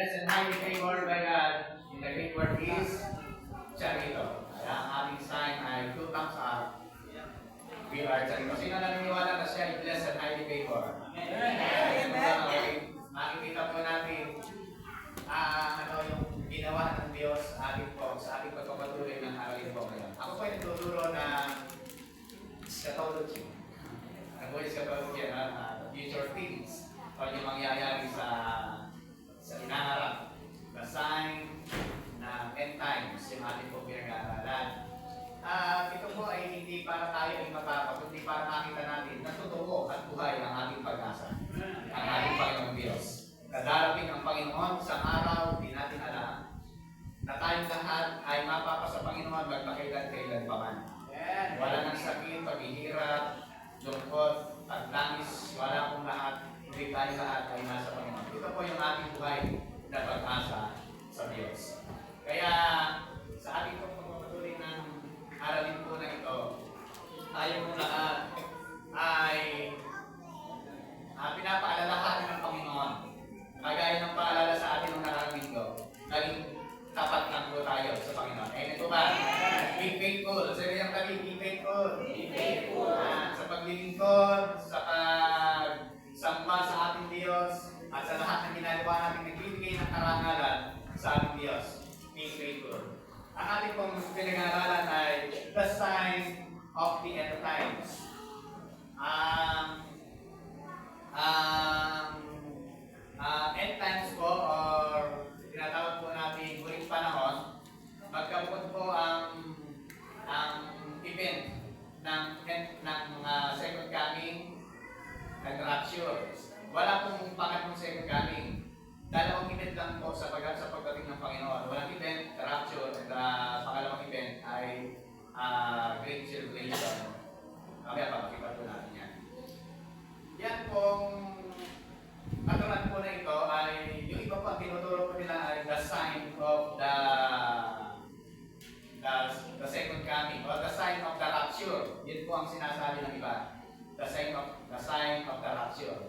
And highly favored by God. In the Greek word is charito. Kaya ang ating sign ay 2 thumbs up. We are charito. Sino naniniwala na siya ay blessed and highly favored? Amen. Makikita po natin ano yung ginawa ng Diyos sa ating pagpapatuloy ng aralin po ngayon. Ako po ay nagtuturo ng eschatology. Ano po yung eschatology? Future things. O yung mangyayari sa inaharap. The sign na end times, yung ating po pinag-aaralan. Ito po ay hindi para tayo ay matakot, kundi para makita natin na totoo at buhay ang ating pag-asa. Ang ating Panginoong Diyos. Darating ang Panginoon sa araw, di natin alam, na tayong lahat ay mapapa sa Panginoon magpakailan-kailan pa man. Wala ng sakit, paghihirap, lungkot, paglangis, wala pong lahat, hindi tayo lahat ay nasa Panginoon. Ito po yung ating buhay na pag-asa sa Diyos. Kaya sa ating pagpapatuloy ng aralin po na ito, tayo po lahat ay pinapaalalahanan ng Panginoon. Kagaya ng paalala sa atin ng nakaraang linggo, naging tapat lang po tayo sa Panginoon. Amen po ba? Be faithful. Sabi niyang tabi, be faithful. Be faithful. Sa paglilingkod, sa pagsamba sa ating Diyos, at sa lahat ng ginagawa natin nagbibigay ng karangalan sa ating Diyos. Be faithful. Ang ating pong pinag-aaralan ay the sign of the end times. End times po, or tinatawag po natin huling panahon, magkabukod po ang event ng second coming and rapture. Wala pong pangatlong second coming. Dalawang event lang po sa pagdating ng Panginoon. Walang event, rapture, and pangalawang event ay Great Tribulation. Mamaya papakita po natin yan. Yan pong katulad po na ito ay yung iba pang tinuturo po nila ay the sign of the second coming or the sign of the rapture. Yan po ang sinasabi ng iba. The sign of the rapture.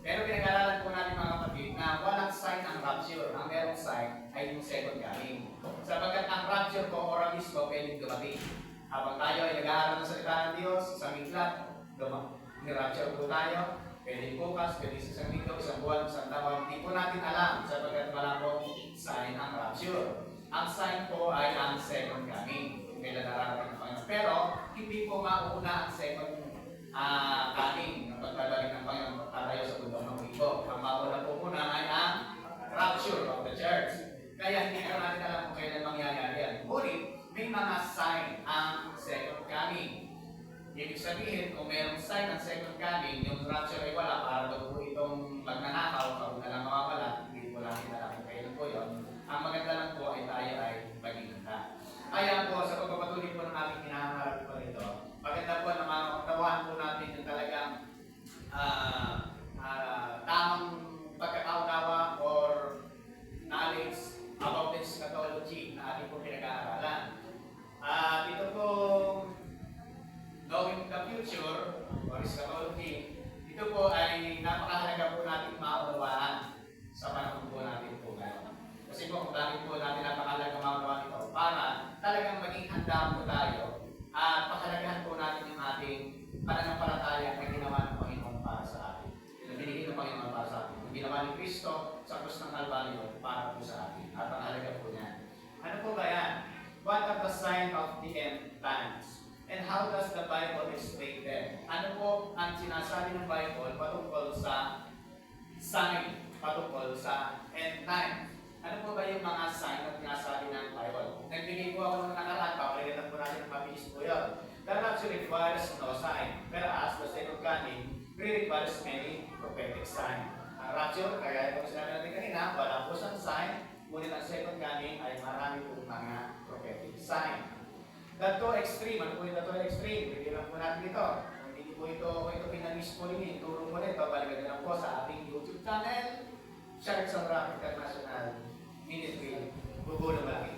Pero pinag-aralan po natin mga kapatid na walang sign ang rapture. Ang merong sign ay yung second coming. Sapagkat ang rapture po or ang mismo pwedeng dumating. Habang tayo ay nag-aaral ng salita ng Diyos, isang miglat, ni-rapture po tayo. Pwede bukas, pwede sa isang linggo, isang buwan, isang taon. Hindi po natin alam sapagkat wala pong sign ang rapture. Ang sign po ay ang second coming. Kailan nararating ng Panginoon. Pero hindi po mauuna ang second coming ng pagbabalik ng Panginoon tayo sa bundok ng mundo. Ang mauna po muna ay ang rapture of the church. Kaya hindi po natin alam kung kailan mangyayari yan. Ngunit may mga sign ang second coming. Ibig sabihin, kung mayroong sign ng second coming, yung rapture ay wala para daw po itong magnanakaw, pag na lang mawawala, hindi po lang alam kung kailan po yun. Ang maganda lang po ay tayo ay maghihintay. Kaya po, sa pagpapatuloy po ng ating hinahangarap po nito, maganda po na matawaan po natin yung talagang tamang pagkakaunawa or knowledge about this eschatology na ating po pinag-aaralan. Ito po, knowing the future or eschatology, ito po ay napakahalaga po natin maunawaan sa panahon po natin po ngayon. Kasi po kung bakit po natin napakahalaga maunawaan ito para talagang maging handa po tayo at pahalagahan po natin yung ating pananampalataya na ginawa ng Panginoon para sa atin. Na binigay ng Panginoon para sa atin. Yung ginawa ni Kristo sa krus ng Kalbaryo para po sa atin. At ang halaga po niya. Ano po ba yan? What are the signs of the end times? And how does the Bible explain them? Ano po ang sinasabi ng Bible patungkol sa sign, patungkol sa end time? Ano po ba yung mga sign na sinasabi ng Bible? Nagbigay po ako ng nakaraan, pakalitan po natin ng mabilis po yun. The rapture requires no sign, whereas the second coming requires many prophetic sign. Ang rapture, kaya kung sinabi natin kanina, wala po siyang sign, ngunit ang second coming ay marami po mga prophetic sign. The two extreme, ano po yung the two extreme? Bigyan po natin ito. Hindi po ito pinamis po rin, turo po nito, balikan lang po sa ating YouTube channel, Church of Rock International Ministry, Gugulo Malaki.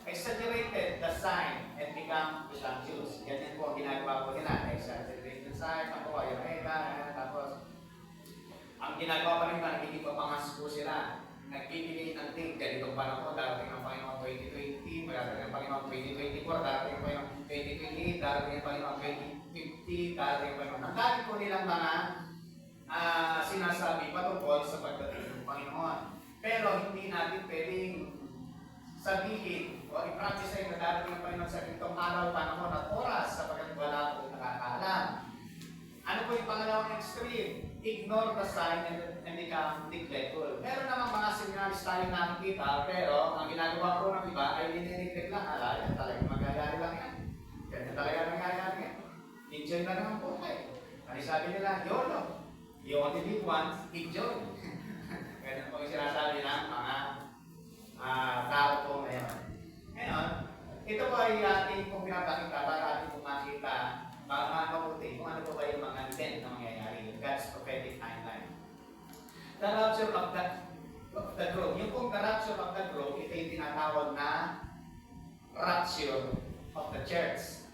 Exaggerated the sign and become presumptuous. Ganyan po ang ginagawa po nila. Exaggerated sign, ako yung tapos ang ginagawa pa rin ba, nagiging papangas po sila. nagbibigay ng date, ganitong panahon, darating ang Panginoon 2020, darating ang Panginoon 2024, darating ang Panginoon 2028, darating ang Panginoon 2050, darating ang Panginoon. Ang dami po nilang mga sinasabi patungkol sa pagdating ng Panginoon. Pero hindi natin pwedeng sabihin o i-practice na darating ang Panginoon sa ganitong araw, panahon at oras sapagkat wala po nakakaalam. Ano po yung pangalawang extreme? Ignore the sign and become neglectful. Meron namang mga seminaries tayong nakikita, pero ang ginagawa po ng iba ay ninineglect lang. Yan talagang magyayari lang yan. Ganyan talaga nangyayari yan. Enjoy na naman po kayo. Ano sabi nila? YOLO. You only live once, enjoy. Ganyan po yung sinasabi ng mga tao po ngayon. Ngayon, ito po ay ating pong pinapakita para ating pong makita mabuti kung ano po ba yung mga event na mangyayari. God's prophetic timeline. The rapture of the grove. Yung pong the rapture of the grove, ito yung tinatawag na rapture of the church.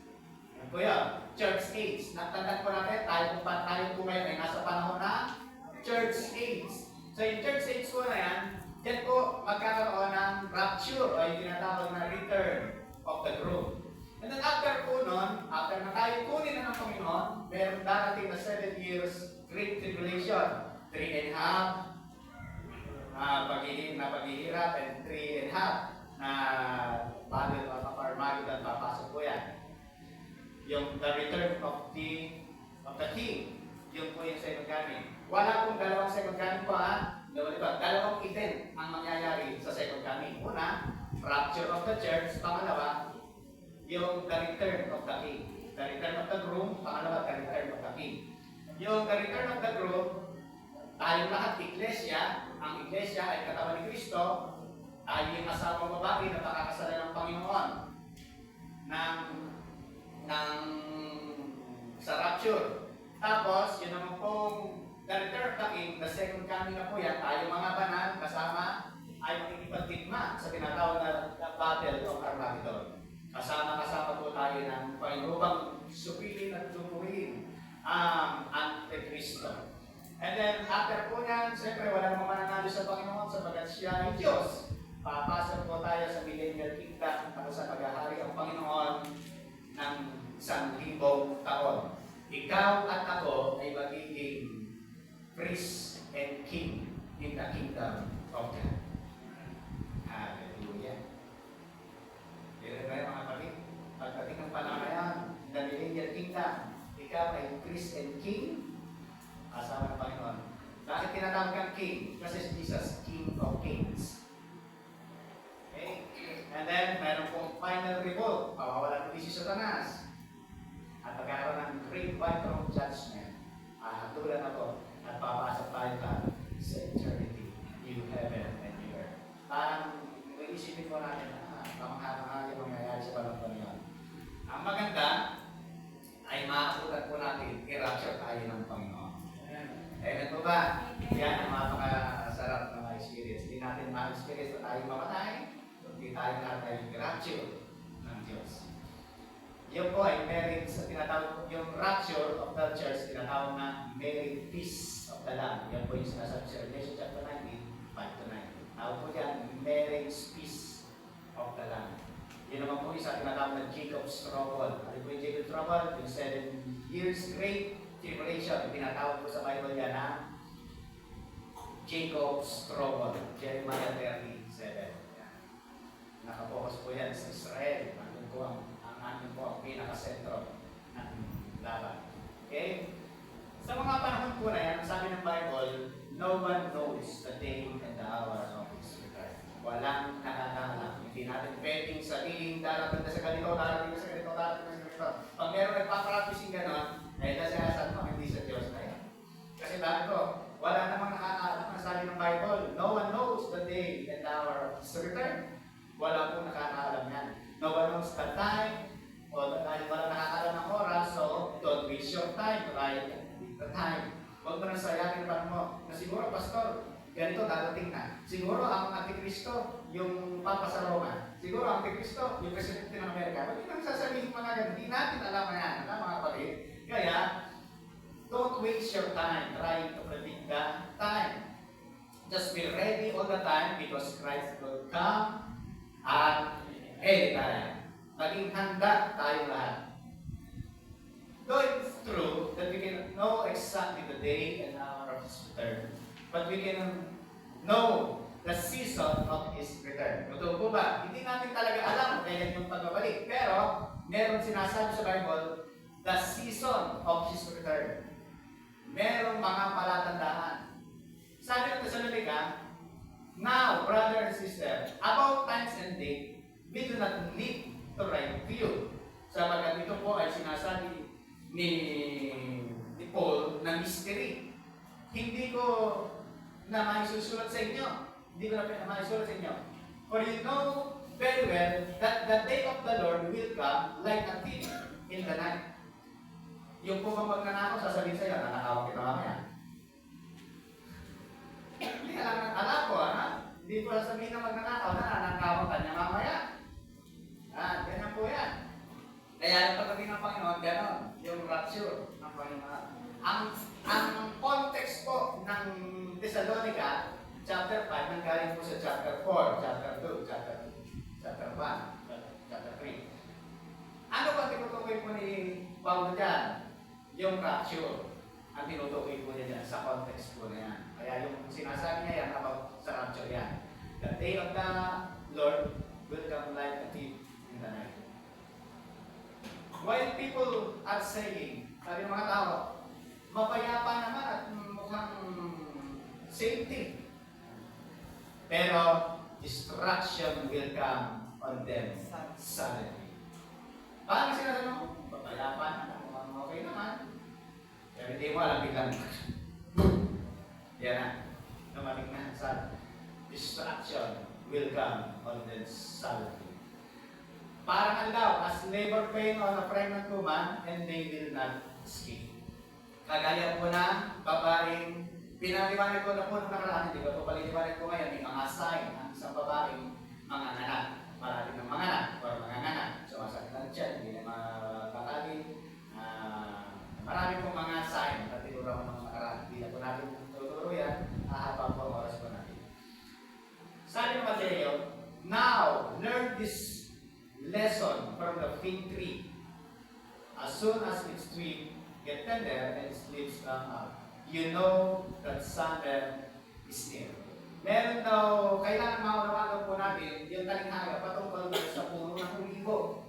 Yan po yun. Church age. Natandaan po natin, tayo po ngayon ay nasa panahon na church age. So yung church age po na yan, yan po magkakaroon ng rapture o yung tinatawag na return of the grove. And then after po nun, after na tayo kunin na ng Panginoon, meron darating na 7 years Great Tribulation. 3.5 paghihirap and 3.5 na Battle of Armageddon papasok po yan. Yung the return of the king, yung po yung second coming. Wala pong dalawang second coming po dalawang event ang mangyayari sa second coming. Una, rapture of the church. Pangalawa, yung the return of the king. The return of the groom, pangalawa, the return of the king. Yung the return of the groom, tayong lahat, iglesia, ang iglesia ay katawan ni Kristo, tayo yung asawang babae na pakakasalan ng Panginoon sa rapture. Tapos, yun naman pong the return of the king, the second coming na po yan, tayo mga banal kasama ay makikipagdigma sa tinatawag na Battle of Armageddon. Kasama po tayo ng Panginoon supilin at lupuin ang Antikristo. And then, after po yan, siyempre wala namang mananalo sa Panginoon sapagat siya ay Diyos. Papasok po tayo sa millennial kingdom para sa paghahari ang Panginoon ng 1,000 taon. Ikaw at ako ay magiging priest and king in the kingdom of God. Hallelujah. Kaya tayo mga kapatid, pagdating ng panahon na yan, the millennial kingdom, ikaw ay priest and king, kasama ng Panginoon. Bakit tinatawag kang king? Kasi si Jesus, King of Kings. Okay? And then, mayroon pong final revolt. Pawawalan ulit si Satanas. At pagkakaroon ng great white throne judgment. Hatulan ako at papasok tayo sa eternity, new heaven and new earth. Parang, isipin po natin, kamangha-kamangha yung mangyayari sa panahon yun. Ang maganda ay maabutan po natin, i-rapture tayo ng Panginoon. Amen po ba? Yan ang mapakasarap na ma-experience. Hindi natin ma-experience na tayo mamatay, hindi tayo natin i-rapture ng Diyos. Yun po ay married sa tinatawag, yung rapture of the church, tinatawag na married peace of the Lamb. Yan po yung sinasabi sa Revelation chapter 19, 5-9. Tawag po yan, marriage peace of the Lamb. Yun naman po isa tinatawag na Jacob's trouble. Ano po yung Jacob's trouble? Yung 7 years great tribulation. Tinatawag po sa Bible yan na Jacob's trouble. Jeremiah 37. Nakapokus po yan sa Israel. Nandun po ang pinakasentro ng laban. Okay? Sa mga panahon po na yan, sabi ng Bible, no one knows the day and the hour of his return. Walang nakakaalam. Hindi natin pwedeng sabihin, darating na sa ganito, darating na sa ganito, darating na sa ganito. Pag meron nagpapracticing gano'n, ay nasinasan mo, hindi sa Diyos na yan. Kasi bakit ko, wala namang nakakaalam ang sabi ng Bible. No one knows the day and the hour of his return. Wala pong nakakaalam yan. No one knows the time, o dahil wala nakakaalam ng oras, so don't waste your time, right? The time. Huwag mo nang sayangin pa mo, na siguro, Pastor, ganito darating na. Siguro ang Antikristo, yung Papa sa Roma. Siguro ang Antikristo, yung Presidente ng Amerika. Huwag nang sasabihin mga ganito. Hindi natin alam na yan. Alam mga kapatid. Kaya, don't waste your time trying to predict the time. Just be ready all the time because Christ will come at any time. Maging handa tayong lahat. Though it's true that we can know exactly the day and hour of His return, but we can know the season of His return. Totoo po ba? Hindi natin talaga alam kailan yung pagbabalik. Pero, meron sinasabi sa Bible, the season of His return. Merong mga palatandaan. Sabi ng Thessalonica, now, brother and sister, about times and date, we do not need to write to you. Sabagat ito po ay sinasabi ni Paul na mystery. Hindi ko na maisusulat sa inyo. Hindi ko na maisulat sa inyo. For you know very well that the day of the Lord will come like a thief in the night. Yung po bang magnanakaw, sasabihin sa iyo, nanakawang kita mamaya. Hindi alam ko, hindi ko sasabihin na magnanakaw na nanakawang kanya mamaya. Ganyan po yan. Kaya ang pagdating ng Panginoon, gano'n, yung rapture ng Panginoon. Ang context po ng Thessalonica, chapter 5, nanggaling po sa chapter 4, chapter 2, chapter 1, chapter 3. Ano ba tinutukoy po ni Paulo dyan? Yung rapture. Ang tinutukoy po niya dyan sa context po na yan. Kaya yung sinasabi niya yan about sa rapture yan. The day of the Lord will come like a thief in the night. While people are saying, sabi ng mga tao, mapayapa naman at mukhang safety. Pero destruction will come on them suddenly. Paano sila mo? Mapayapa naman, mukhang okay naman. Pero hindi mo alam biglang. Yan na. Namalig na sa destruction will come on them suddenly. Parang ano daw, as labor pain on a pregnant woman, and they will not escape. Kagaya po na babaeng, pinaliwanag ko na po nung nakaraan, hindi ko ito paliliwanag ko ngayon, may mga sign ng isang babaeng mga anak. Marami ng mga anak, or mga anak. Sumasakit lang siya, hindi na makakalin. Marami pong mga sign, natinura ko ng nakaraan. Hindi na po natin tuturo yan, hahaba po ang oras po natin. Sabi ng Mateo, now, learn this lesson from the fig tree. As soon as its twig get tender and its leaves come up, you know that summer is near. Meron daw, kailangan maunawagan po natin yung talinghaga patungkol sa puno ng ulibo.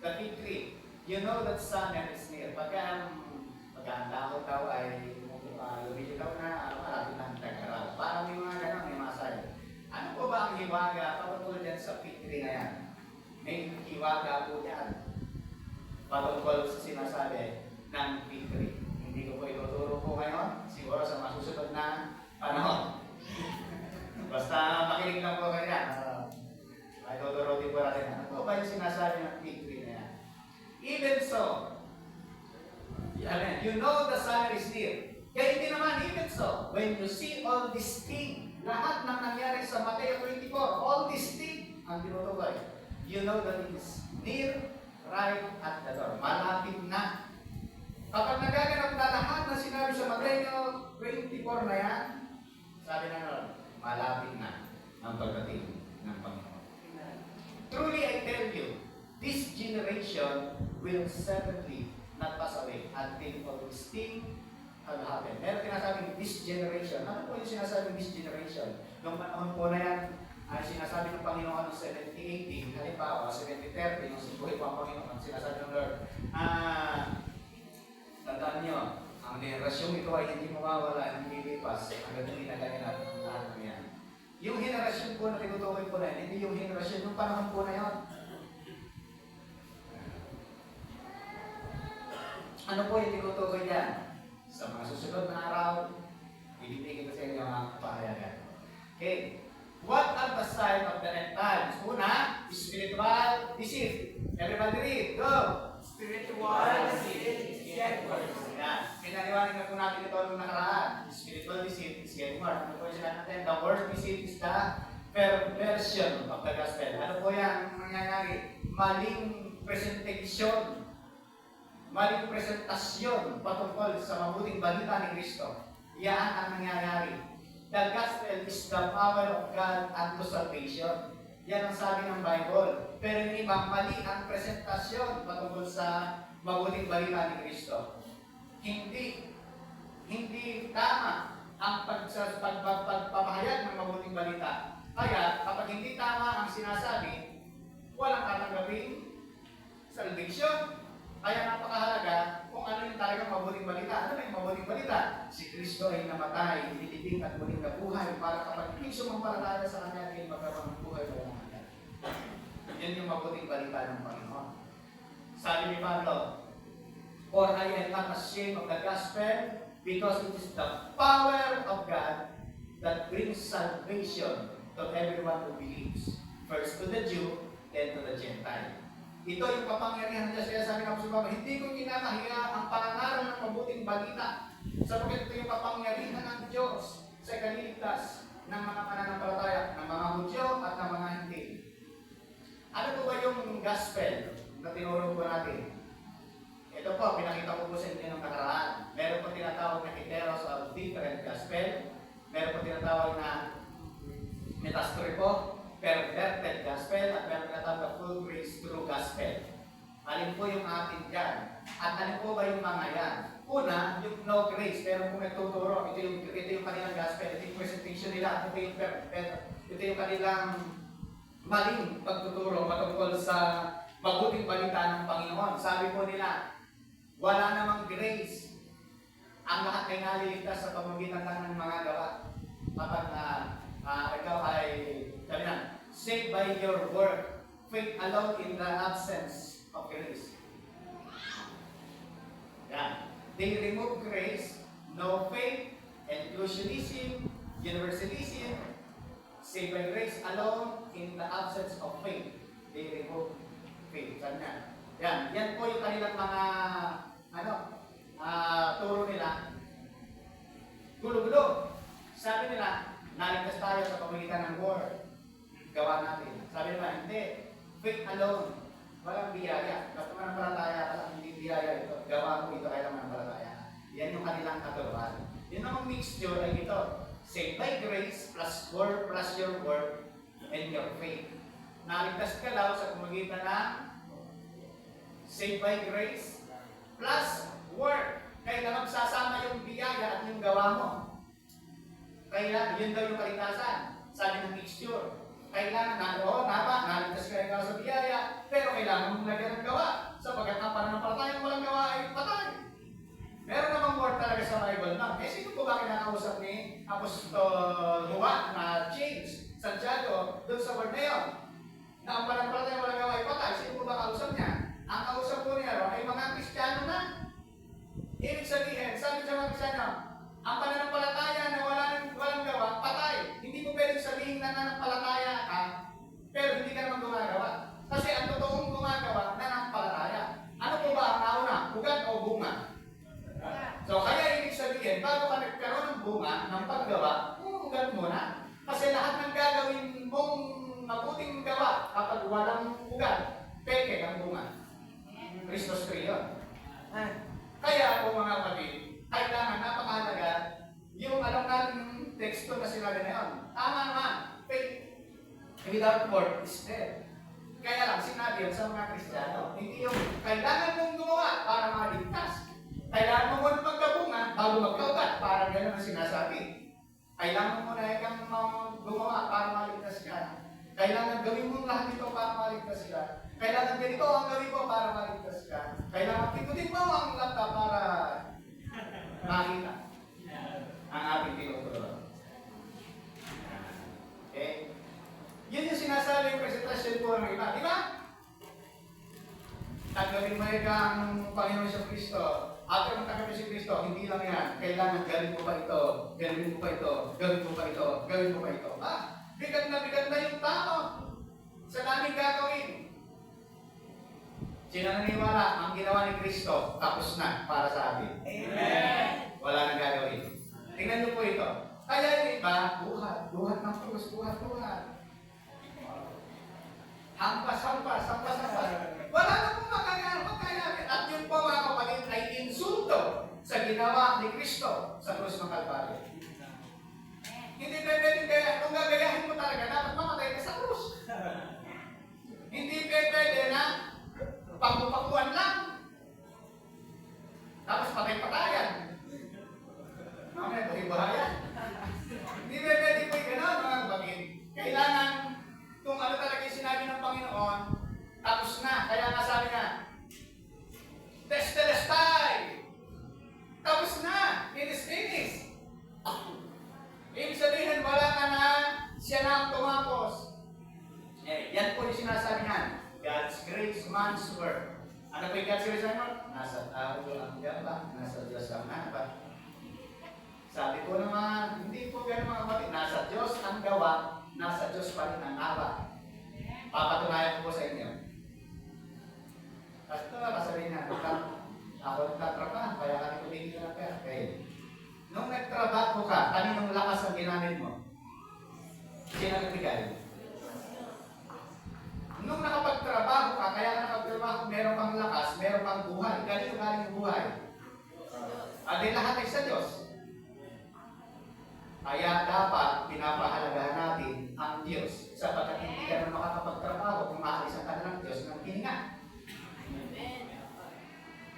The fig tree. You know that summer is near. Pagka ang dahon daw ay lumili daw na malapit ng tag-araw. Parang may mga ganang may masay. Ano po ba ang hiwaga patungkol dyan sa fig tree na yan? May hiwaga po yan patungkol sa sinasabi ng fig tree. Hindi ko po ituturo po ngayon, siguro sa masusunod na panahon. Basta makinig lang po kayo yan. Ay tuturo din po natin. Ano po ba yung sinasabi ng fig tree na yan? Even so, you know the summer is near. Kaya hindi naman, even so, when you see all these things, lahat ng nangyari sa Mateo 24, all these things, ang tinutukoy, you know that it is near, right at the door. Malapit na. Kapag nagaganap na lahat na sinabi sa Mateo 24 na yan, sabi na naman, malapit na ang pagdating ng Panginoon. Truly, I tell you, this generation will certainly not pass away until all these things have happened. Meron tinasabing this generation. Ano po yung sinasabing this generation? Noong panahon po na yan, ay sinasabi ng Panginoon ng 70-80, halimbawa 70-30, yung sibuhay po ang Panginoon, sinasabi ng Lord, tandaan nyo, ang generasyong ito ay hindi mawawala, hindi lilipas, hanggang hindi nagagay natin ang lahat ng yan. Yung henerasyon po na tinutukoy po na yan, hindi yung henerasyon, yung panahon po na yun. Ano po yung tinutukoy yan? Sa mga susunod na araw, ibibigay ko sa inyo ang pahayagan. Okay. What are the signs of the end times? Una, spiritual deceit. Everybody read. Go! Spiritual deceit is getting worse. Yan. Pinaliwanag na po natin ito nung nakaraan. Spiritual deceit is getting worse. Ano po yung sila natin? The worst deceit is the perversion of the gospel. Ano po yan ang nangyayari? Maling presentasyon. Maling presentasyon patungkol sa mabuting balita ni Kristo. Yan ang nangyayari. the gospel is the power of God unto salvation. Yan ang sabi ng Bible. Pero yung iba, mali ang presentasyon patungkol sa mabuting balita ni Kristo. Hindi tama ang pagpapahayag ng mabuting balita. Kaya, kapag hindi tama ang sinasabi, walang tatanggaping salvation. Kaya napakahalaga kung ano yung talagang mabuting balita. Ano yung mabuting balita? Si Kristo ay namatay, nilibing at muling nabuhay para kapag hindi sumampalataya sa Kanya, ay magkaroon ng buhay na walang. Yan yung mabuting balita ng Panginoon. Sabi ni Pablo, "For I am not ashamed of the gospel, because it is the power of God that brings salvation to everyone who believes, first to the Jew, then to the Gentile." Ito yung kapangyarihan ng Diyos. Kaya sabi ng Apostol Pablo, hindi ko kinakahiya ang pangaral ng mabuting balita, sapagkat ito yung kapangyarihan ng Diyos sa ikaliligtas ng mga mananampalataya, ng mga Hudyo at ng mga hindi. Ano po ba yung gospel na tinuro po natin? Ito po, pinakita ko po sa inyo ng nakaraan. Meron po tinatawag na heteros or different gospel. Meron po tinatawag na metastory po, perverted gospel, at meron tinatawag na full grace true gospel. Alin po yung atin dyan? At ano po ba yung mga yan? Una, yung no grace, pero kung nagtuturo, ito yung kanilang gospel, ito yung presentation nila, ito yung kanilang maling pagtuturo patungkol sa mabuting balita ng Panginoon. Sabi po nila, wala namang grace. Ang lahat ay naliligtas sa pamamagitan lang ng mga gawa. Kapag ikaw ay, sabi na, saved by your work, faith alone in the absence of grace. Yan. They remove grace, no faith, inclusionism, universalism, saved by grace alone in the absence of faith. They remove faith. Yan. Yan po yung kanilang mga turo nila. Gulo-gulo. Sabi nila, naligtas tayo sa pamamagitan ng word. Gawa natin. Sabi nila, hindi. Faith alone. Walang biyaya. Basta manampalataya ka lang, hindi biyaya ito. Gawa mo ito, kaya manampalataya. Yan yung kanilang katuruan. Yun ang mixture ay ito. Saved by grace plus word plus your word and your faith. Naligtas ka daw sa pamamagitan ng saved by grace plus word. Kaya magsasama yung biyaya at yung gawa mo. Kaya yun daw yung kaligtasan. Sabi ng mixture. Kailangan naroon, naligtas ka rin sa biyaya, pero kailangan mong lagyan ng gawa. Sapagkat ang pananampalataya walang gawa ay patay. Meron namang word talaga sa Bible na. Sino po ba kinakausap ni Apostol Juan na James, Santiago, doon sa word na yun? Na ang pananampalataya walang gawa ay patay. Sino po ba kausap niya? Ang kausap po niya ay mga Kristiyano na. Ibig sabihin, sabi sa mga Kristiyano, ang pananampalataya na walang gawa, patay. Hindi mo pwedeng sabihin na nananampalataya ka, pero hindi ka naman gumagawa. Kasi ang totoong gumagawa, nananampalataya. Ano po ba ang nauna? Ugat o bunga? So, kaya ibig sabihin, bago ka nagkaroon ng bunga, ng paggawa, ugat muna. Kasi lahat ng gagawin mong mabuting gawa, kapag walang ugat, peke ang bunga. Christos Kriyon. Kaya po mga kapatid, kailangan napakahalaga yung alam natin yung teksto na sinabi na yun. Tama naman, faith without work is dead. Kaya lang sinabi yun sa mga Kristiyano, hindi yung kailangan mong gumawa para maligtas. Kailangan mo muna magkabunga bago magkaugat, para gano'n ang sinasabi. Kailangan mo muna kang gumawa para maligtas ka. Kailangan gawin mo lahat ito para maligtas ka. Kailangan ganito ang gawin mo para maligtas ka. Kailangan pikutin mo ang laptop para makita ang ating tinuturo. Okay? Yun yung sinasabi yung presentasyon po ng iba. Di ba? Tanggapin mo ang Panginoon sa Kristo. After ng tanggapin si Kristo, hindi lang yan. Kailangan gawin mo pa ito, gawin mo pa ito, gawin mo pa ito, gawin mo pa ito. Bigat na yung tao sa daming gagawin. Sino naniniwala ang ginawa ni Kristo, tapos na para sa atin? Amen! Wala nang gagawin. Tingnan niyo po ito. Kaya yung iba, buhat ng krus, buhat. Hampas. Wala na pong makakayapin. At yun po mga kapatid ay insulto sa ginawa ni Kristo sa krus ng Kalbaryo. Hindi tumapos. Yan po yung sinasabi niyan. God's grace, man's work. Ano po yung God's grace naman? Nasa tao lang yan ba? Nasa Diyos lang na ba? Sabi ko naman, hindi po ganun mga kapatid. Nasa Diyos ang gawa, nasa Diyos pa rin ang awa. Papatunayan ko po sa inyo. Pastor, kasabihin na, ako nagtatrabaho, kaya kami kumigil na pera. Okay. Nung nagtrabaho ka, kaninong lakas ang ginamit mo? Sino nagbigay? Nung nakapagtrabaho ka, kaya ka nakapagtrabaho, meron kang lakas, meron kang buhay. Ganito galing yung buhay. Adi lahat ay sa Diyos. Kaya dapat pinapahalagahan natin ang Diyos sapagkat hindi ka na makakapagtrabaho kung maalisan ka na ng Diyos ng hininga.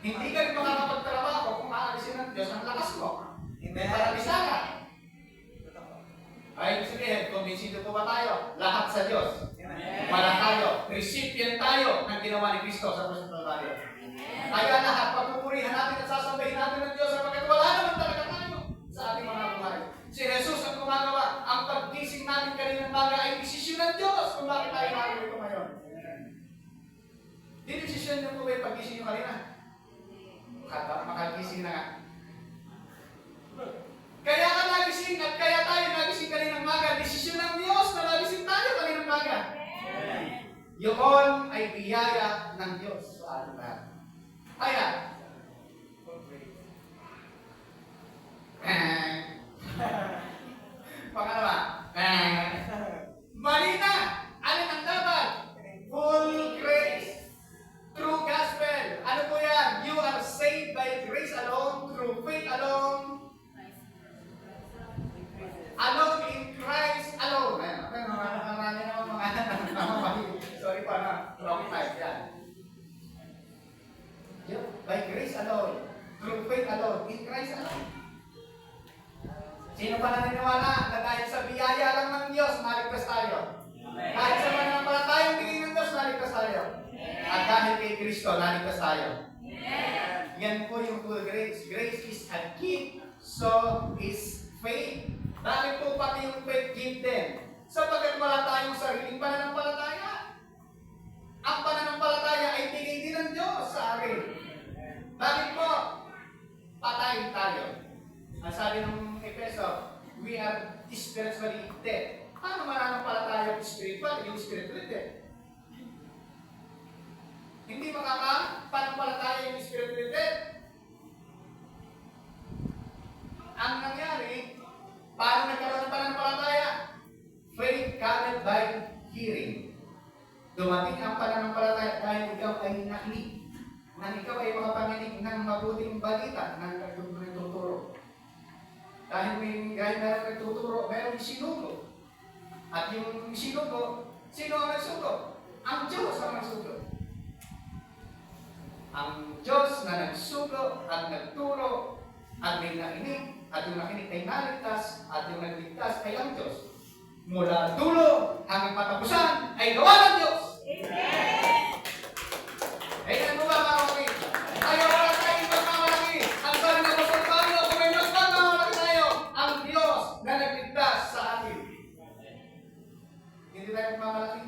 Hindi ka rin makakapagtrabaho kung maalisin ng Diyos ang lakas mo. Hindi paralisa ka. Ay, sabihin, kumbinsido po ba tayo? Lahat sa Diyos. Wala tayo. Recipient tayo ng ginawa ni Kristo sa krus ng Kalbaryo. Kaya lahat, papupurihan natin at sasambahin natin ng Diyos sapagkat wala naman talaga tayo sa ating mga buhay. Si Jesus ang gumagawa. Ang paggising natin kaninang maga ay desisyon ng Diyos kung bakit tayo narito ngayon. Di desisyon niyo po ba yung paggising niyo kanina? Makagising na nga. Kaya ka nagising at kaya tayo nagising kaninang maga. Desisyon ng Diyos na nagising tayo kaninang maga. Yun ay biyaya ng Diyos sa ating lahat. Kaya, pangalawa, mali na! Alin ang dapat? Full grace. True gospel. Ano po yan? You are saved by grace alone, through faith alone, alone in Christ alone. Marami naman mga sorry pa na. Wrong type yan. By grace alone, through faith alone, in Christ alone. Sino pa naniniwala na dahil sa biyaya lang ng Diyos, maligtas tayo? Dahil sa mananampalatayang tingin ng Diyos, maligtas tayo. At dahil kay Kristo, naligtas tayo. Yan po yung full grace. Grace is a gift, so is faith. Bakit po pati yung faith gift din? Sapagkat wala tayong sariling pananampalataya. Ang pananampalataya ay bigay din ng Diyos sa akin. Bakit po? Patay tayo. Ang sabi ng Efeso, we are spiritually dead. Paano mananampalataya yung spiritual? Yung spiritually dead. Hindi makapanampalataya yung spiritually dead. Ang nangyari, paano nagkaroon ng pananampalataya? Faith cometh by hearing. Dumating ang pananampalataya dahil ikaw ay nakinig. Nang ikaw ay makapanginig ng mabuting balita ng nagtuturo. Dahil meron nagtuturo, meron sinugo. At yung sinugo, sino ang nagsugo? Ang Diyos ang nagsugo. Ang Diyos na nagsugo at nagturo at may nakinig at yung nakinig ay naligtas at yung nagligtas ay ang Diyos. Mula dulo hanggang patapusan ay gawa ng Diyos. Amen! Ayan mo ba mga kapatid? Kaya wala tayong pagmamalaki. Ang sabi ng Apostol Pablo, kung may mas pagmamalaki tayo, ang Diyos na nagligtas sa atin. Hindi tayo pagmamalaki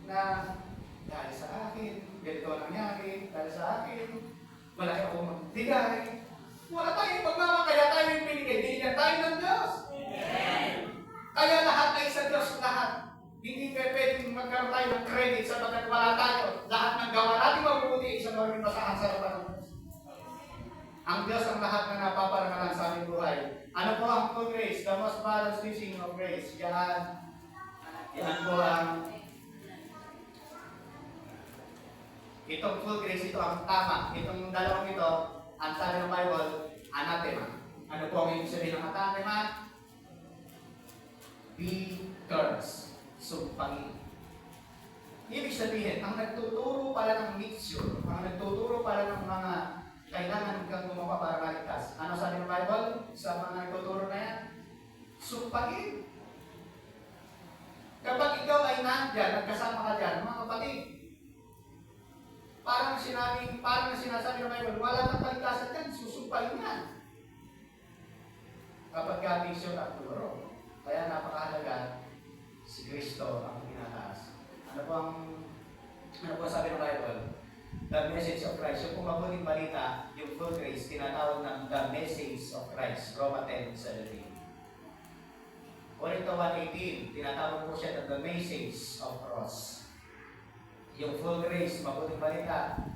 na dahil sa akin, ganito nangyari, dahil sa akin, malaki ako magbigay. Wala tayong pagmamalaki, kaya tayo yung binigay. Binigyan tayo ng Diyos. Amen! Kaya lahat ay sa Diyos lahat. Hindi pwedeng magkaroon tayo ng credit sapagkat wala tayo. Lahat ng gawa natin mabubuti sa maraming basahan sa harapan ng Diyos. Ang Diyos ang lahat na napaparangalan sa aming buhay. Ano po ang full grace? The most balanced teaching of grace. Yan po ang itong full grace, ito ang tama. Itong dalawang ito, ang sabi ng Bible, anathema. Ano po ang ibig sabihin ng anathema? Be cursed. Sumpangin. Ibig sabihin, ang nagtuturo pala ng mixture, ang nagtuturo pala ng mga kailangan kang gumawa para maligtas. Ano sabi ng Bible sa mga nagtuturo na yan? Sumpangin. Kapag ikaw ay nandyan, nagkasama ka dyan, mga kapatid, parang sinasabi ng Bible, wala kang kaligtasan dyan, susumpangin yan. Kapag ka mixture at turo. Kaya napakahalaga si Kristo ang tinataas. Ano po ang sabi ng Bible? The message of Christ. Yung mabuting balita, yung full grace, tinatawag ng the message of Christ. Roma 10:17. Korinto 1:18, tinatawag po siya ng the message of cross. Yung full grace, mabuting balita,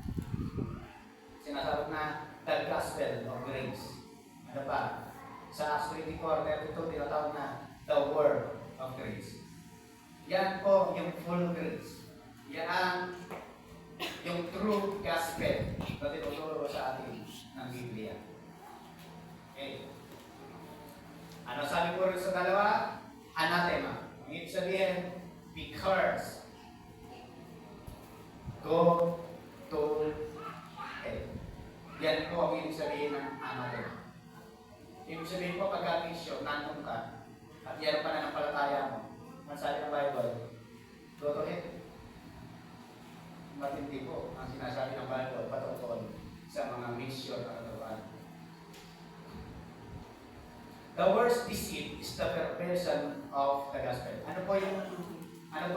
sinasabot na the gospel of grace. Ano pa? Sa Acts 24:32, tinatawag na the word of grace. Yan po yung full grace. Yan yung true gospel na tinuturo sa atin ng Biblia. Okay. Ano sabi po rin sa dalawa? Anathema. Ang ibig sabihin, be cursed. Go to hell. Yan po ang ibig sabihin ng anathema. Ibig sabihin po, pag-atisyo, nandun ka, at yan ang pananampalataya mo. Ang sabi ng Bible, go to hell. Matindi po ang sinasabi ng Bible patungkol sa mga mission at katuruan. The worst deceit is the perversion of the gospel. Ano po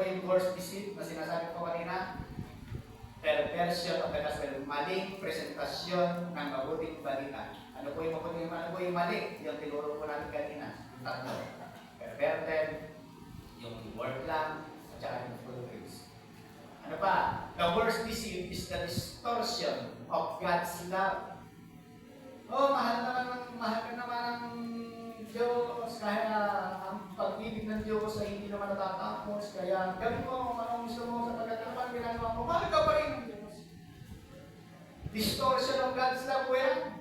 yung worst deceit na sinasabi ko kanina? Perversion of the gospel. Maling presentasyon ng mabuting balita. Ano po yung mali? Yung tinuro po natin kanina. Yung tatlo. Perverted, yung word lang, at saka yung full grace. Ano pa? The worst deceit is the distortion of God's love. Oh, mahal ka naman ng Diyos, kaya ang pag-ibig ng Diyos ay hindi naman natatapos, kaya gawin mo anong gusto mo sa pagkatapang ginagawa mo, mahal ka pa rin ng Diyos. Distortion of God's love po yan.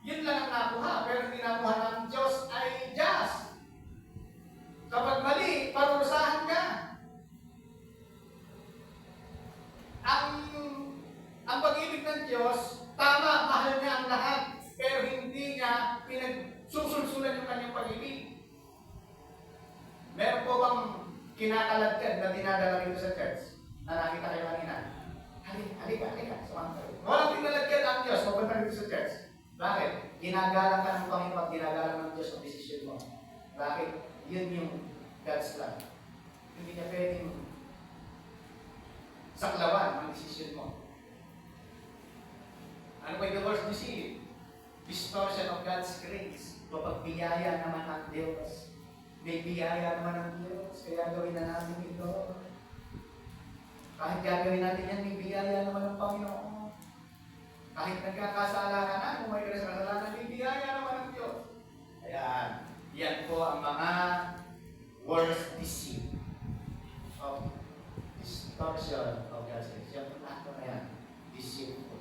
Yun lang ang nakuha, pero hindi nakuha ng Diyos ay just. Kapag mali, parusahan ka. Ang pag-ibig ng Diyos, tama, mahal niya ang lahat, pero hindi niya pinagsusulsulan yung kanyang pag-ibig. Meron po bang kinakalagkad na dinadala dito sa church na nakita kayo kanina? Halika, sumama kayo. Walang pinalagkad ang Diyos, mapunta dito sa church. Bakit? Ginagalang ka ng Panginoon, ginagalang ng Diyos ang desisyon mo. Bakit? Yun yung God's love. Hindi niya pwedeng saklawan ang desisyon mo. Ano ba yung worst deceit? Distortion of God's grace. Papagbiyaya naman ng Diyos. May biyaya naman ng Diyos. Kaya gawin na natin ito. Kahit gagawin natin yan, may biyaya naman ng Panginoon. Kahit nagkakasala ka na, kung may kasalanan, may biyaya naman ng Diyos. Ayan. Yan po ang mga worst deceit of distortion of God's grace. Yan po lahat na yan. Deceitful.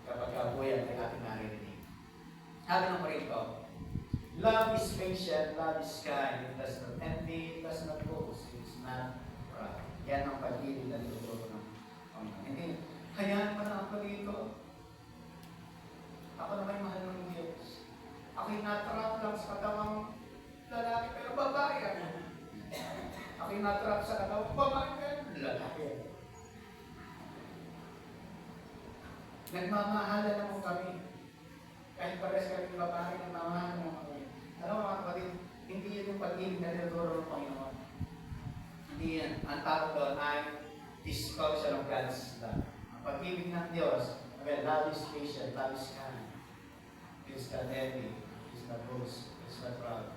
Kapag po yan ay ating naririnig. Sabi ng Korinto, love is patient, love is kind, it does not envy, it does not boast, it is not proud. Yan ang pag-ibig na tinuturo ng Panginoon. Hindi, hayaan mo na ako dito. Ako na may mahal ng Diyos. Ako'y natrap lang sa katawang lalaki, pero babae ako. Ako'y natrap sa katawang babae, pero lalaki. Nagmamahalan na mo kami. Kahit pares kami babae, nagmamahalan na mo kami. Alam mo mga kapatid, hindi yun yung pag-ibig na tinuturo ng Panginoon. Hindi yan. Ang tawag doon ay distortion of God's love. Ang pag-ibig ng Diyos, well, love is patient, love is kind. It is not envy, it is not boast, it is not proud.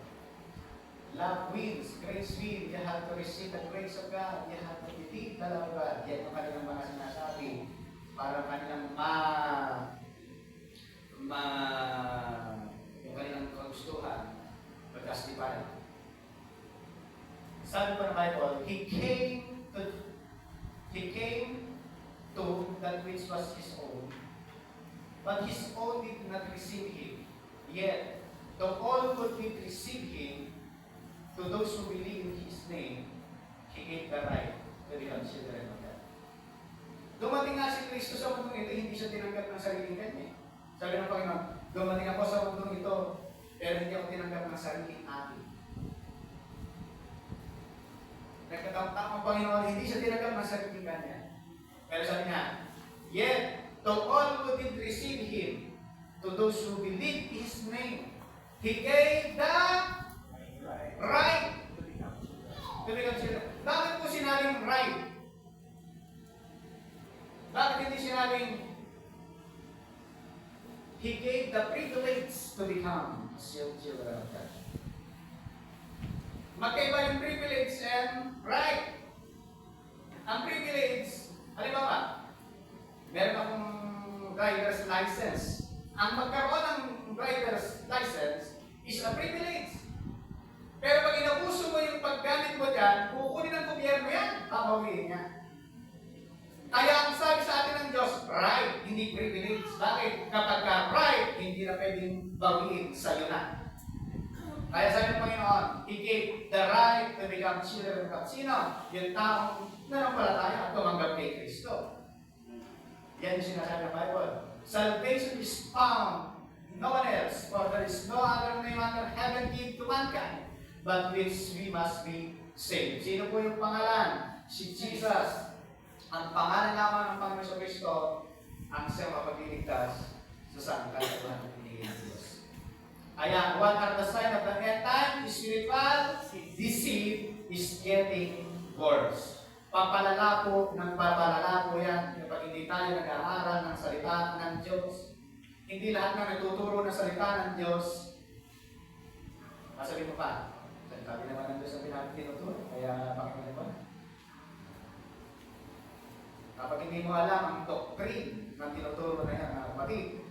Love wins, grace wins. You have to receive the grace of God. You have to believe the love of God. Yan ang kanilang mga sinasabi. Para kanilang yung kanilang kagustuhan mag-justify. Sabi pa ng Bible, He came to that which was His own, but His own did not receive Him. Yet, to all who did receive Him, to those who believe in His name, He gave the right to become children of God. Dumating nga si Kristo sa mundong ito, hindi siya tinanggap ng sariling kanya. Sabi ng Panginoon, dumating ako sa mundong ito, pero hindi ako tinanggap ng sariling akin. Nagkatama ang Panginoon, hindi siya tinanggap ng sariling kanya. Pero sabi niya, yet, to all who did receive Him, to those who believe His name, He gave the right to become children. ng right? Bakit hindi sinabing He gave the privilege to become a children of God? Magkaiba yung privilege and right. Ang privilege, halimbawa, meron akong driver's license. Ang magkaroon ng driver's license is a privilege. Pero pag inabuso mo yung paggamit mo dyan, kukunin ng gobyerno yan, babawiin niya. Kaya ang sabi sa atin ng Diyos, right, hindi privilege. Bakit? Kapag ka right, hindi na pwedeng bawiin sa'yo na. Kaya sabi ng Panginoon, He gave the right to become children of God. Sino? Yung taong nanampalataya at tumanggap kay Kristo. Yan yung sinasabi ng Bible. Salvation is found no one else, for there is no other name under heaven given to mankind, but which we must be saved. Sino po yung pangalan? Si Jesus. Ang pangalan lamang ng Panginoon Kristo ang siyang mapagliligtas sa sangkatauhan ng pinigil ng Diyos. Ayan, what are the signs of the end time? Spiritual deceit is getting worse. Papalala po ng papalala po yan kapag hindi tayo nag-aaral ng salita ng Diyos. Hindi lahat na natuturo ng salita ng Diyos. Masabi mo pa, sabi naman ng Diyos ang tinuturo, kaya pakinggan mo. Kapag hindi mo alam ang doctrine ng tinuturo na yan, kapatid,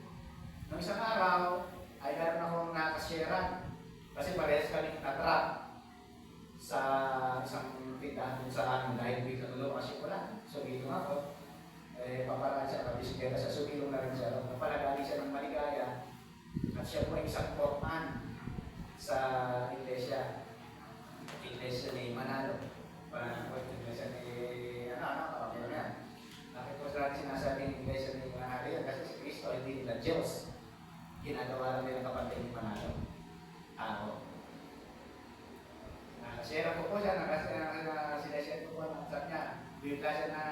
noong isang araw, ay meron akong nakasyaran. Kasi parehas kami natrap sa isang tindahan dun sa amin dahil biglang lumakas yung ulan. Sumilong ako. Paparaan siya, kabisikleta siya, sumilong na rin siya. Napalagaling siya ng maligaya. At siya po ay isang portman sa iglesia. Iglesia ni Manalo. Iglesia ni bakit ko sinasabi ng iglesia ni Manalo yan? Kasi si Kristo hindi nila Diyos. Ginagawa lang nila kapatid ni Manalo. Nakasira ko po siya, sinashare ko po ng sabi niya. Bigla siya na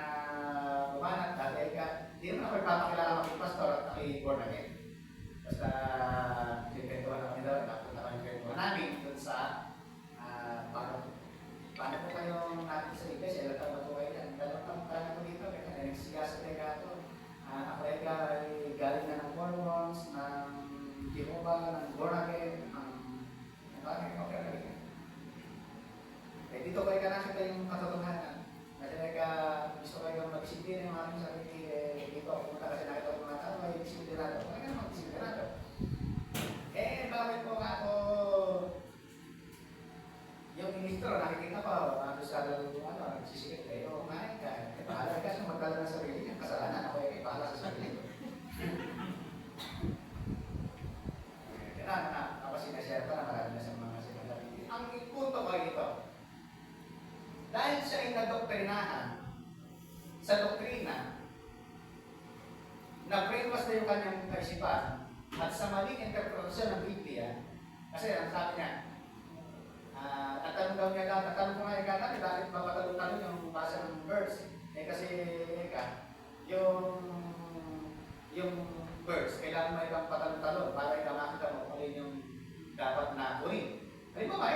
bumanat, dahil ka, hindi naman ako ipapakilala kami pastor at kami born again. Basta, kwentuhan kami daw, napunta kami kwentuhan namin dun sa paano po kayo natin sa iglesia, ilang taon na po kayo yan. Dalawang taon na po dito, kaya nagsiyasa tayo gato. Ako ay galing na ng Mormons, ng Jehovah, ng born again, okay. Dito kayo ka nakita yung katotohanan. Kasi gusto kayo mag-isipin yung aming sarili dito. Pumunta kasi nakita ko mga tao, ay isipin nato. Kaya nga mag-isipin nato. Bakit po ako yung ministro, nakikita ko, sa nagsisikip kayo, kumain ka. Bahala ka sa magdala ng sarili niya. Kasalanan ako ay bahala sa sarili ko. Tapos sinashare ko na marami na sa mga sinasabi. Ang punto ko ito, dahil siya ay nadoktrinahan sa doktrina, na-brainwash na yung kanyang kaisipan at sa maling interpretasyon ng Biblia, kasi ang sabi niya, tatanong daw niya dati, tatanong ko nga dati, bakit ba patalong-talong yung basa ng verse? Kasi, yung verse, kailangan mo ibang patalong-talong para ikaw makita mo kung yung dapat na kunin. Halimbawa,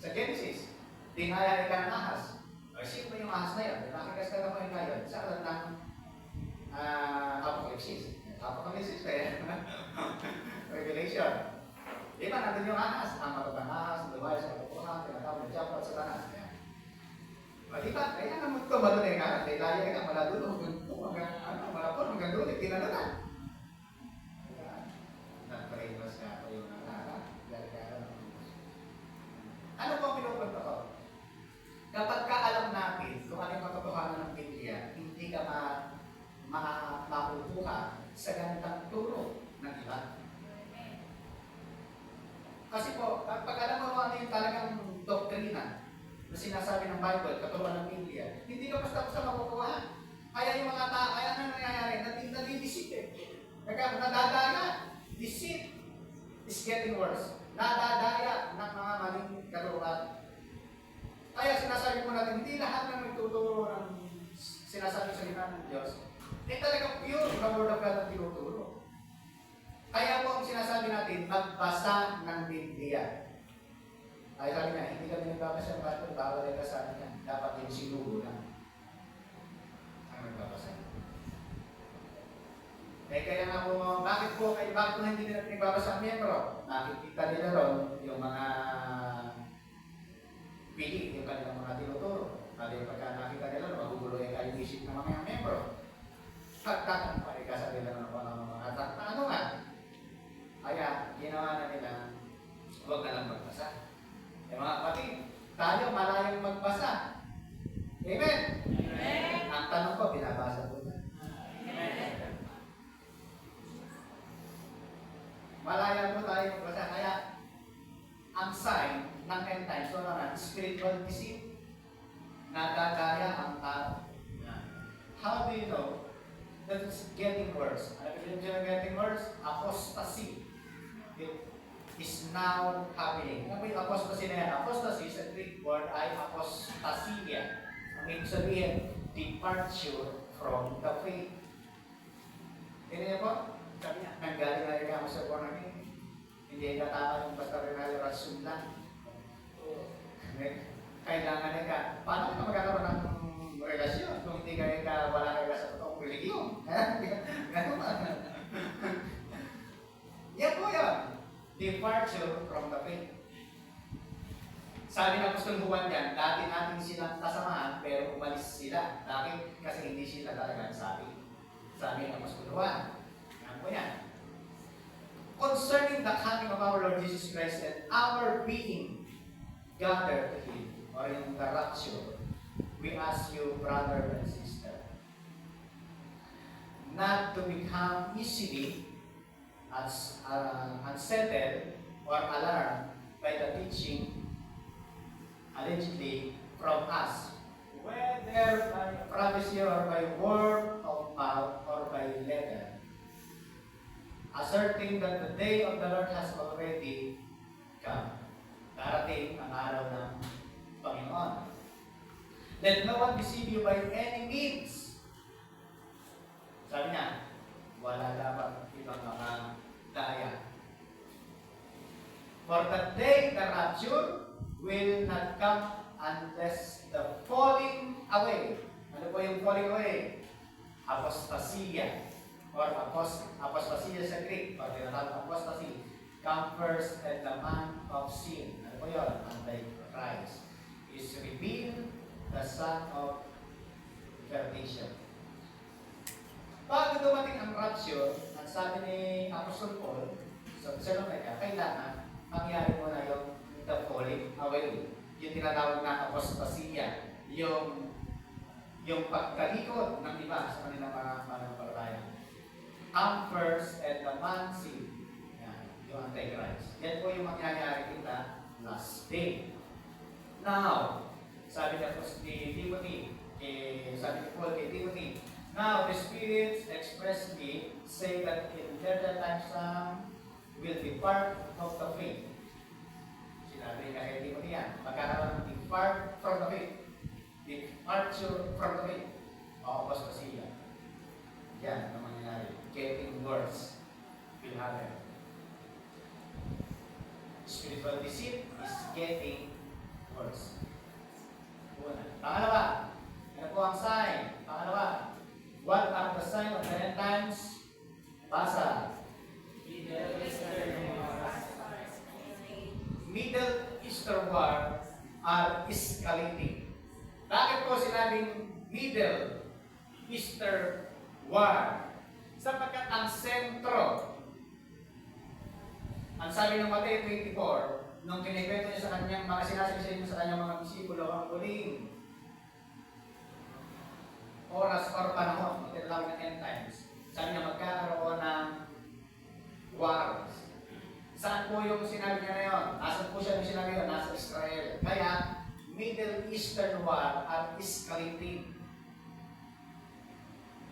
sa Genesis, dinaya ka ng ahas. Sino yung ahas na yan? Nakikas ka naman ngayon sa alam ng Apocalypse. Apocalypse kaya Revelation. Di ba, nandun yung ahas, ang matutang ahas, lumayas sa katotohanan, tinatawag ng Diablo at Satanas. Di ba, kaya naman ito, malunay ka, dahil ka, maladulo, malapon, hanggang dulo, tinalunan. Nag-brainwash ka ako yung ano po ang pinupunto ko? Kapag ka alam natin kung ano yung katotohanan ng Biblia, hindi ka makukuha sa ganitang turo ng iba. Kasi po, kapag alam mo ano yung talagang doktrina na sinasabi ng Bible, katulad ng Biblia, hindi ka basta-basta makukuha. Kaya yung mga tao, kaya ano nangyayari? Nadidisip eh. Kaya nadadaya. Deceit is getting worse. Nadadaya ng mga maling katuruan. Kaya sinasabi ko natin, hindi lahat ng nagtuturo ng sinasabi sa liman ng Diyos, talagang pure the Word of God ang tinuturo. Kaya po ang sinasabi natin, magbasa ng Biblia. Ay sabi niya, hindi kami nagbabasa ng Bible, bawal ay kasabi niya. dapat yung sinugo lang ang nagbabasa. Kaya nga po, bakit po hindi nila pinagbabasa ang miyembro? Nakikita nila ron yung mga pili, yung kanilang mga tinuturo. Kaya pagka nakita nila, magugulo yung isip ng mga miyembro. Pagkakang parikasan nila ng mga takta. Ano nga? Kaya, ginawa na nila, huwag na lang magbasa. Eh mga kapatid, tayo malayang magbasa. Amen? Amen. Ang tanong ko, binabasa po na. Amen. Malaya po tayo magbasa. Kaya, ang sign ng end times, so naman, spiritual deceit, nadadaya ang tao. How do you know that it's getting worse? Alam mo yung getting worse? Apostasy. It is now happening. Ano yung apostasy na yan? Apostasy sa Greek word ay apostasia. Ang ibig sabihin, departure from the faith. Tingnan niyo po? Sabi niya, nanggaling na rin ako sa born again. Hindi ka tama yung basta rin na rason lang. Kailangan ka, paano ka magkakaroon ng relasyon kung hindi ka wala ka sa totoong religiyon? Ganun ba? Yan po yan. Departure from the faith. Sabi ng Apostol Juan yan, dati natin silang kasamahan pero umalis sila. Bakit? Kasi hindi sila talaga sabi. Sabi ng Apostol Juan. Yan po yan. Concerning the coming of our Lord Jesus Christ and our being gathered to Him, or in the rapture, we ask you, brother and sister, not to become easily unsettled or alarmed by the teaching allegedly from us, whether by prophecy or by word of mouth or by letter, asserting that the day of the Lord has already come. Darating ang araw ng Panginoon. Let no one deceive you by any means. Sabi niya, wala dapat ibang makadaya. For the day the rapture will not come unless the falling away. Ano po yung falling away? Apostasia. Or apostasia sa Greek. Or tinatawag apostasy. Come first at the man of sin. Ano po yun? Antichrist. Is revealed the son of perdition. Bago dumating ang rapture, ang sabi ni Apostol Paul sa Thessalonica, kailangan mangyari muna yung the falling away. Yung tinatawag na apostasia. Yung pagkalikod ng iba sa kanilang mga mananampalataya. Come first at the man sin. Yan, yung Antichrist. Yan po yung mangyayari in the last day. Now, sabi ni Timothy, sabi ni Paul kay Timothy, now the spirits expressly say that in later times some will depart of the faith. Sinabi niya kay Timothy yan, magkakaroon ng depart from the faith. Departure from the faith. O apostasia. Yan ang mangyayari. Getting worse will happen. Spiritual deceit is getting worse. Una. Pangalawa, ano po ang sign? Pangalawa, what are the sign of the end times? Basa. Middle Eastern war are escalating. Bakit po sinabing Middle Eastern war? Sapagkat ang sentro, ang sabi ng Mateo 24, nung kinikwento niya sa kanyang mga sinasabi niya sa kanyang mga disipulo, ang huling oras or panahon, ito lang ng end times. Sabi niya magkakaroon ng wars. Saan po yung sinabi niya na yun? Nasaan po siya yung sinabi yun? Nasa Israel. Kaya, Middle Eastern war at escalating.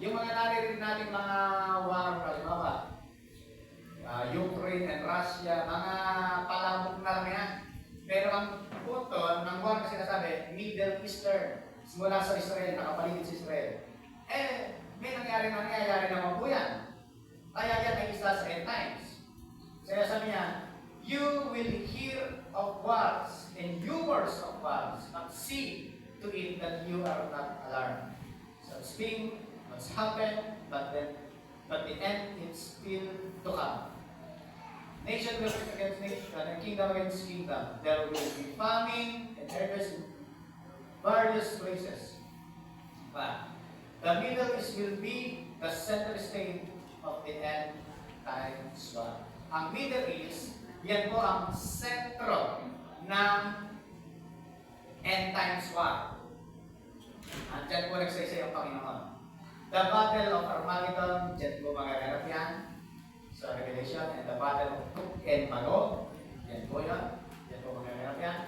Yung mga naririnig natin mga war, halimbawa, Ukraine and Russia, mga palabok na lang yan. Pero ang punto ng war kasi nasabi, Middle Eastern, mula sa Israel, nakapaligid sa Israel. May nangyayari naman po yan. Kaya yan ay isa sa end times. Kaya sabi niya, you will hear of wars and rumors of wars, but see to it that you are not alarmed. Such thing must happen, but the end is still to come. Nation will fight against nation, and kingdom against kingdom. There will be famine and elders in various places. But the Middle East will be the center stage of the end times war. Ang Middle East, yan po ang sentro ng end times war. Diyan po nagsaysay ang Panginoon. The Battle of Armageddon, diyan po magaganap yan sa Revelation, and the Battle of Gog and Magog, yan po yan. Diyan po magaganap yan.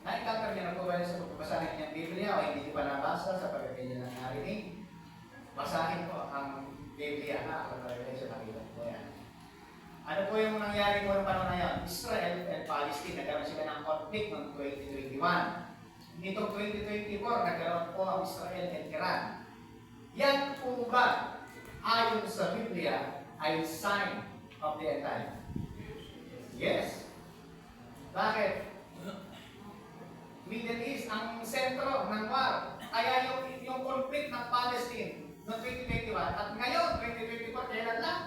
Na-encounter niyo na po ba yun sa pagbasa ng inyong Biblia o hindi niyo pa nabasa sa pagkakanya ng narinig? Basahin po ang Biblia na ang Revelation, nakita po yan. Ano po yung nangyari po ng panahon na yun? Israel and Palestine, nagkaroon sila ng conflict noong 2021. Nitong 2024, nagkaroon po ang Israel and Iran. Yan po ba, ayon sa Biblia, ay sign of the end time? Yes. Bakit? Middle East ang sentro ng war. Kaya yung conflict ng Palestine noong 2021 at ngayon, 2024, kailan lang?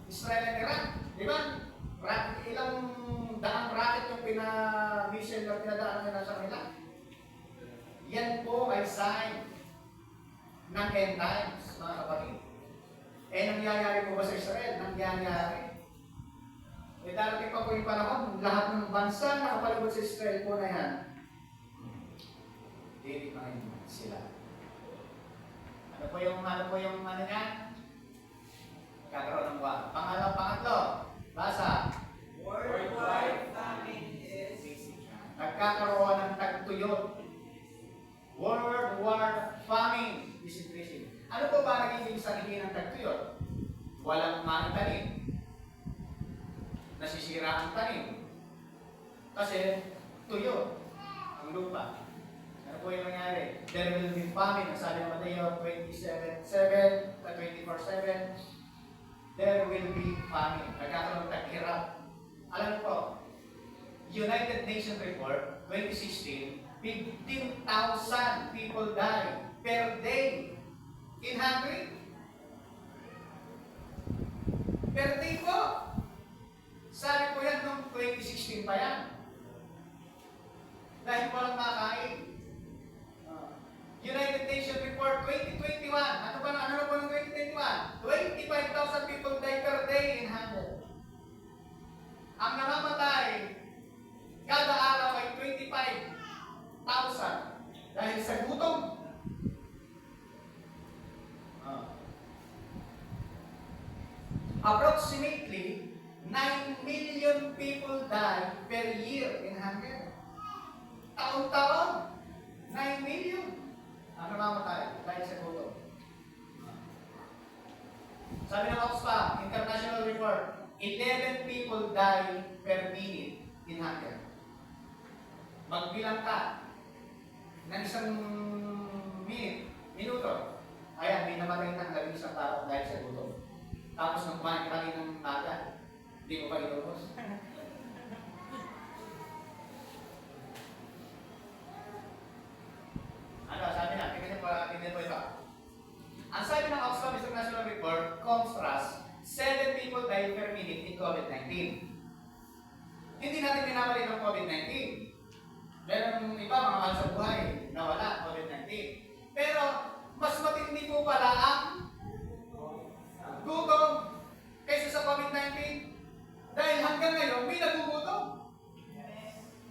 Israel and Iran. Di ba? Ilang daang rocket yung pinamissile na pinadaan nila sa kanila. Yan po ay sign ng end times, mga kapatid. Eh, nangyayari po ba sa Israel? Nangyayari. Eh, darating pa po yung panahon, lahat ng bansa na kapalibot sa Israel po na yan, dilimahin sila. Ano po yung ano niya? Kakaroon ng buwan. Pangatlo, basa. Worldwide famine is Nagkakaroon ng tagtuyot. World War famine is increasing. Ano po ba nagiging sanhi ng tagtuyot? Walang maitanim. Nasisira ang tanim. Kasi tuyo ang lupa. Ano po yung nangyari? There will be famine. Sabi ng Mateo 27:7 at 24:7. There will be famine. Nagkakaroon ng taghirap. Alam po, United Nations report 2016, 15,000 people die per day in Hungary. Per day po. Sabi po yan noong 2016 pa yan. Dahil walang makain. United Nations Report 2021. Ano po ng 2021? 25,000 people die per day in hunger. Ang namamatay kada araw ay 25,000 dahil sa gutom. Approximately 9 million people die per year in hunger. Taon-taon, 9 million ang namamatay dahil sa gutom. Sabi ng Oxfam International Report, 11 people die per minute in hunger. Magbilang ka ng isang minuto. Ayan, may namatay ng 11 tao dahil sa gutom. Tapos nung kumain ka rin ng taga, hindi mo pa inubos. Ano, sabi na, tingnan po ito. Ang sabi ng Oxfam International Report, contrast, 7 people die per minute in COVID-19. Hindi natin pinabalik ang COVID-19. Meron iba, mga mahal sa buhay, nawala COVID-19. Pero, mas matindi po pala ang gutom kaysa sa COVID-19. Dahil hanggang ngayon, may nagugutom.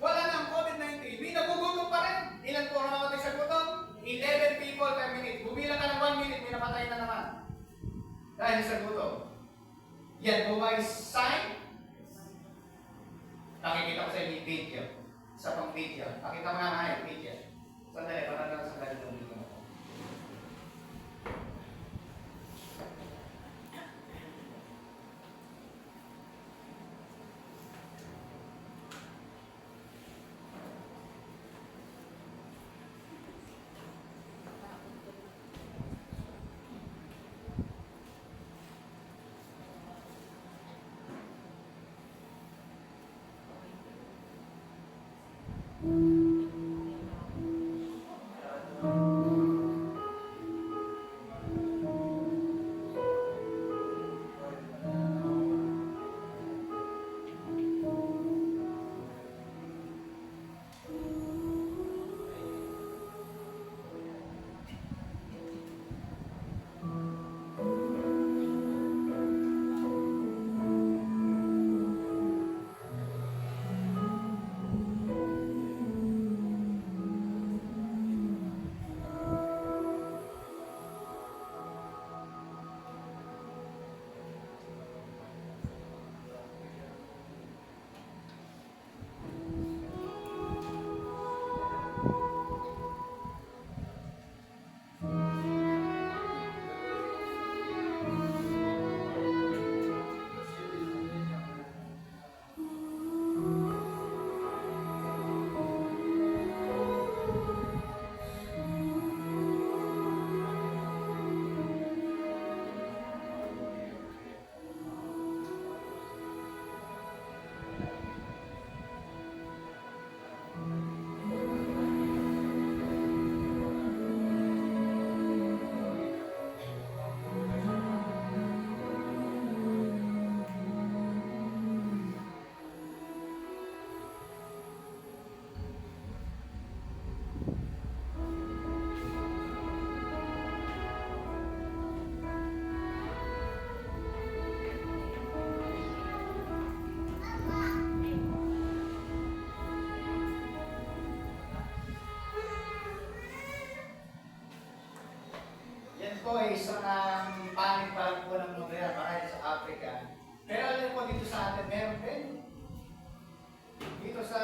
Wala na ang COVID-19, may nagugutom pa rin. Ilan po ang namatay sa gutom? 11 people per minute. Bumilang ka ng 1 minute, may namatay na naman. Dahil sa gutom. Yan po ba is sign? Nakikita ko sa inyo yung video. Sa pang video. Pakita mo nga yung video. Sandali, para lang sa ganito ng video. po ay isang panig pa lang po ng nuklear marahil sa Africa. Pero alam niyo po dito sa atin, meron din. Dito sa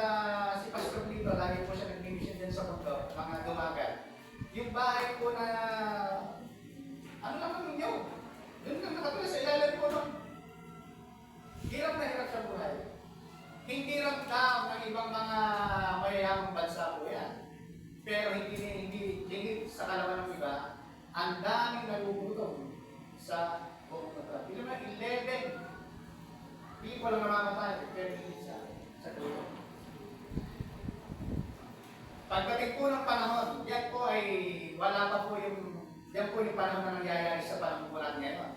si Pastor Lito, lagi po siya nag-mission din sa mundo, mga dumagat. Yung bahay po na, ano lang naman yun? Doon lang nakatula sa ilalim po ng hirap na hirap sa buhay. Hindi ramdam ng ibang mga mayayamang bansa po yan. Pero hindi sa kalaman ng iba, ang daming nagugutom sa buong mundo. Hindi naman 11 people ang namamatay pero hindi sa gutom. Pagdating po ng panahon, yan po ay wala pa po yan po yung panahon na nangyayari sa panahon po natin ngayon.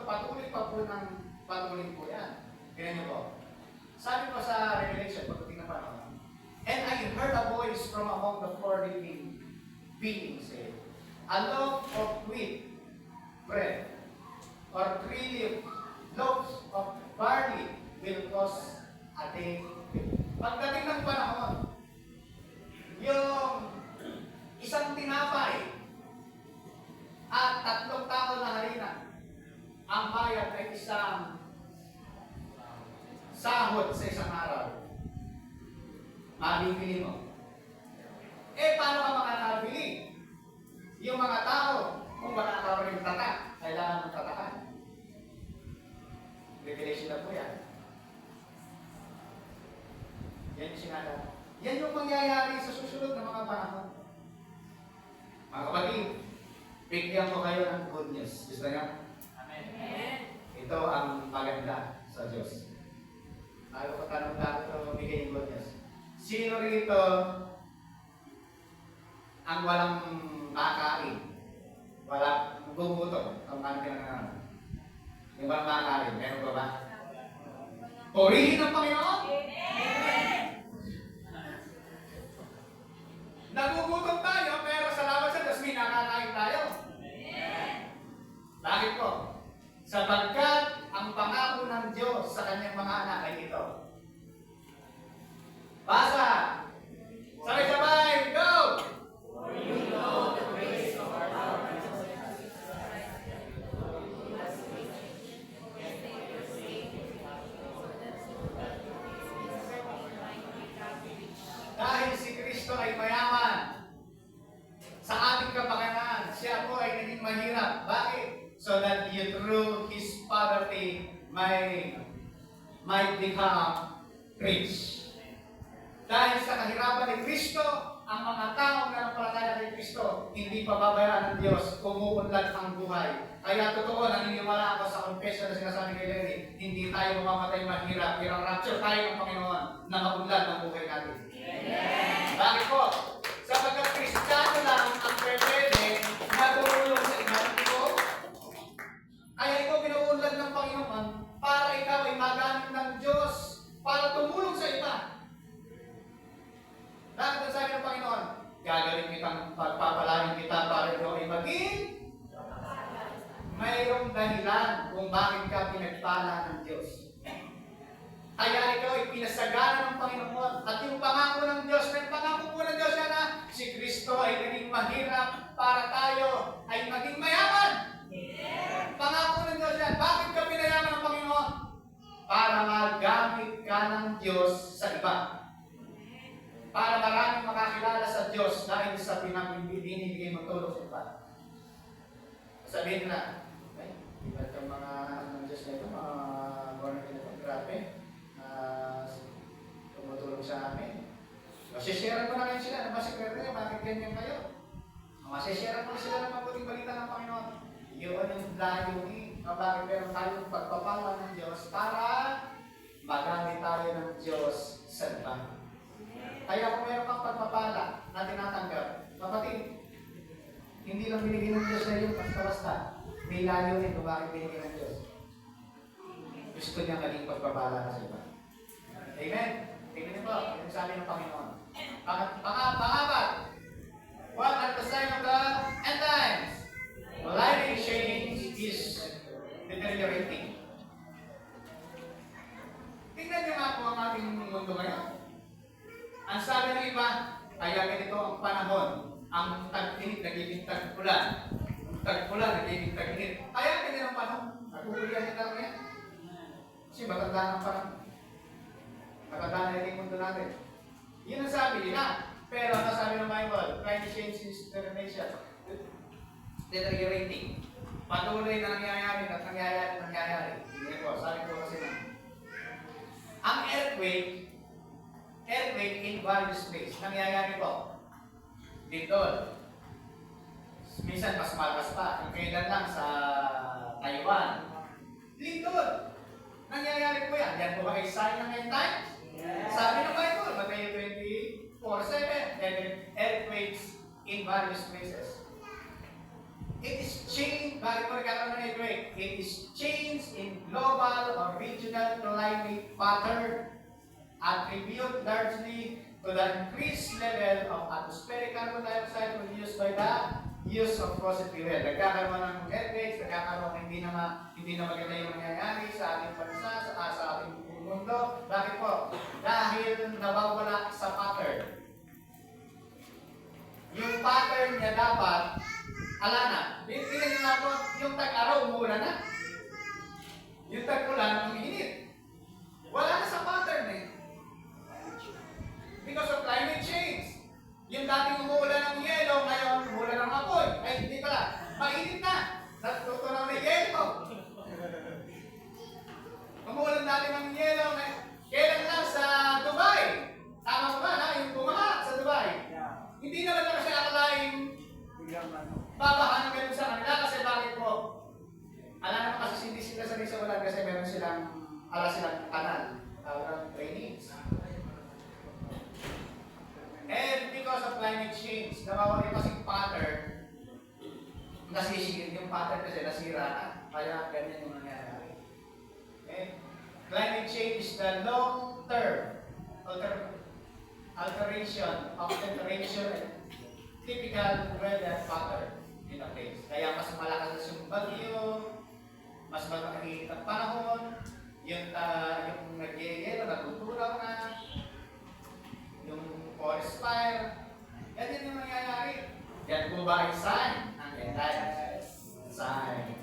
Patuloy pa po ng patuloy po yan. Tignan niyo po. Sabi po sa Revelation, pagdating ng panahon, and I heard a voice from among the four living beings say, a loaf of wheat bread, or 3 loaves of barley will cost a day. Pagdating ng panahon, yung isang tinapay at 3 tao na harina, ang bayad ay isang sahod sa isang araw. Mabibili mo. Paano ka makakabili? Yung mga tao, kung wala ka rin tatak, kailangan ng tatakan. Revelation na po yan. Yan yung sinasabi. Yan yung mangyayari sa susunod na mga panahon. Mga kapatid, bigyan ko kayo ng good news. Gusto niyo? Amen. Ito ang maganda sa Diyos. Ayaw ko tanong lang ito, bigyan yung good news. Sino rito ang walang makakain? Walang gugutom? Ang paano pinangalan? Yung walang makakain, meron ba ba? Purihin ang Panginoon! Nagugutom tayo, pero salamat sa Diyos, may nakakain tayo. Bakit po? Sapagkat ang pangako ng Diyos sa kanyang mga anak ay ito. Basa! Sabay-sabay! Go! For you know the grace of our Lord Jesus Christ. Dahil si Kristo ay mayaman sa ating kapakanan, siya po ay naging mahirap. Bakit? So that you through His poverty might become rich. Dahil sa kahirapan ni Kristo, ang mga taong nanampalataya kay Kristo, hindi pababayaan ng Diyos, umuunlad ang buhay. Kaya totoo, naniniwala ako sa confession na sinasabi kay Larry, hindi tayo mamamatay mahirap, i-rapture tayo ng Panginoon na maunlad ang buhay natin. Amen. Bakit po? Sapagkat Kristiyano lang ang pwede na tumulong sa ibang ito. Kaya ikaw pinuunlad ng Panginoon para ikaw ay magamit ng Diyos para tumulong sa iba. Bakit ang sabi ng Panginoon? Gagawin kitang pagpapalain kita para ikaw ay maging mayroong dahilan kung bakit ka pinagpala ng Diyos. Kaya ikaw ay pinasagana ng Panginoon. At yung pangako ng Diyos, may pangako po ng Diyos na si Kristo ay naging mahirap para tayo ay maging mayaman. Pangako ng Diyos yan. Bakit ka pinayaman ng Panginoon? Para magamit ka ng Diyos sa iba. Para maraming makakilala sa Diyos dahil sa binibigay mong tulong sa iba. Sabihin na, iba't yung mga ng Diyos na ito, mga born again ito, grabe, tumutulong sa amin. Masishare mo na kayo sila, nabasikreto nyo, bakit ganyan kayo? Masishare mo na sila ng mabuting balita ng Panginoon. Yun yung layunin, bakit meron tayong pagpapala ng Diyos para magamit tayo ng Diyos sa iba. Kaya kung meron kang pagpapala na tinatanggap, kapatid, hindi lang binigyan ng Diyos na yun basta-basta. May layunin kung bakit binigyan ng Diyos. Gusto niya maging pagpapala na sa iba. Amen? Tingnan niyo po, yung sabi ng Panginoon. Pangapat, what at the sign of the end times? Life change is deteriorating. Tingnan niyo nga po ang ating mundo ngayon. Ang sabi ng iba, kaya ganito ang panahon. Ang tag-init nagiging tag-ulan. Ang tagpulan, nagiging tag-init. Kaya ganyan ang panahon. Nagugulihan niya lang yan. Kasi matanda ng panahon. Matanda na yung mundo natin. Yun ang sabi nila. Pero ang sabi ng Bible, climate change is deteriorating. Patuloy na nangyayari at nangyayari. Hindi ko, sabi ko kasi na. Ang earthquake in various places, nangyayari po. Dito. Minsan mas malakas pa. Yung kailan lang sa Taiwan. Dito. Nangyayari po yan. Yan po ba ay sign ng end times? Sabi ng Bible, Matthew 24:7, earthquakes in various places. It is changed, bakit mo nagkakaroon ng earthquake? It is changed in global or regional climate pattern, attributed largely to the increased level of atmospheric carbon dioxide produced by the use of fossil fuel. Nagkakaroon ng earthquakes, nagkakaroon ng hindi na maganda yung nangyayari sa ating bansa, sa ating mundo. Bakit po? Dahil nawawala sa pattern. Yung pattern niya dapat, ala na. Tingnan niyo nga po, yung tag-araw, umuulan na. Yung tag-ulan, umiinit. Wala na sa pattern eh. Because of climate change. Yung dating umuulan ng yelo, ngayon umuulan ng apoy. Ay, hindi pala. Mainit na. Natutunaw na yelo. Umuulan dati ng yelo. Kailan lang sa Dubai. Tama ko ba na? Yung bumaha sa Dubai. Hindi naman na kasi akalain babahan ng ganun sa kanila kasi bakit po? Alam naman kasi hindi sila sanay sa ulan kasi meron silang kanal. Tawag drainage. And because of climate change, nawawala kasing pattern. Nasisingit yung pattern kasi nasira na. Kaya ganyan yung nangyayari. Okay? Climate change is the long-term alteration of temperature and typical weather pattern in a place. Kaya mas malakas yung bagyo, mas makakainit ang panahon, yung nagyayelo, natutunaw na, yung forest fire, yan yung nangyayari. Yan po ba ay sign ng end times? Sign.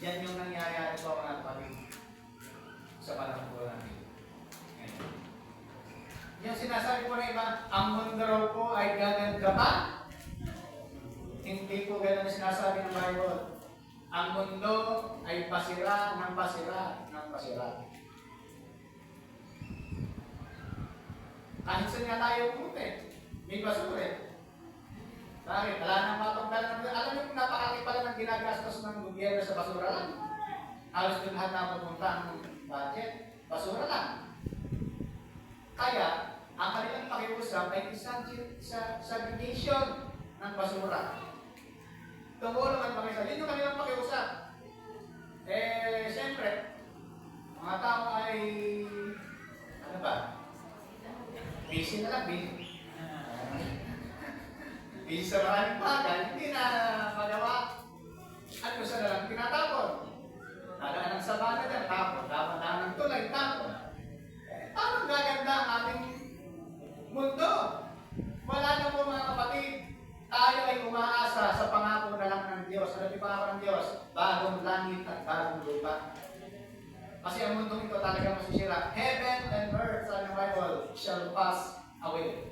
Yan yung nangyayari po mga kapatid sa panahon po natin. Yung sinasabi po na iba, ang mundo raw po ay gaganda pa. Hindi po ganun ang sinasabi ng Bible. Ang mundo ay pasira ng pasira ng pasira. Kahit saan nga tayo pumunta, may basura eh. Bakit? Wala nang mapagdala ng... Alam niyo kung napakalaki pala ng ginagastos ng gobyerno sa basura lang. Halos doon lahat na pupunta ang budget. Basura lang. Kaya, ang kanilang pakiusap ay isang segregation ng basura. Tumulong at pakisa. Yun yung kanilang pakiusap. Siyempre, mga tao ay, ano ba? Busy na lang, busy. Busy sa maraming bagay, hindi na magawa. At kung saan na lang tinatapon. Dadaan ng sabana dyan, tapon. Dadaan ng tulay, tapon. Paano gaganda ang ating mundo? Wala na po mga kapatid. Tayo ay umaasa sa pangako na lang ng Diyos. Ano yung pangako ng Diyos? Bagong langit at bagong lupa. Kasi ang mundong ito talaga masisira. Heaven and earth, sa Bible, shall pass away.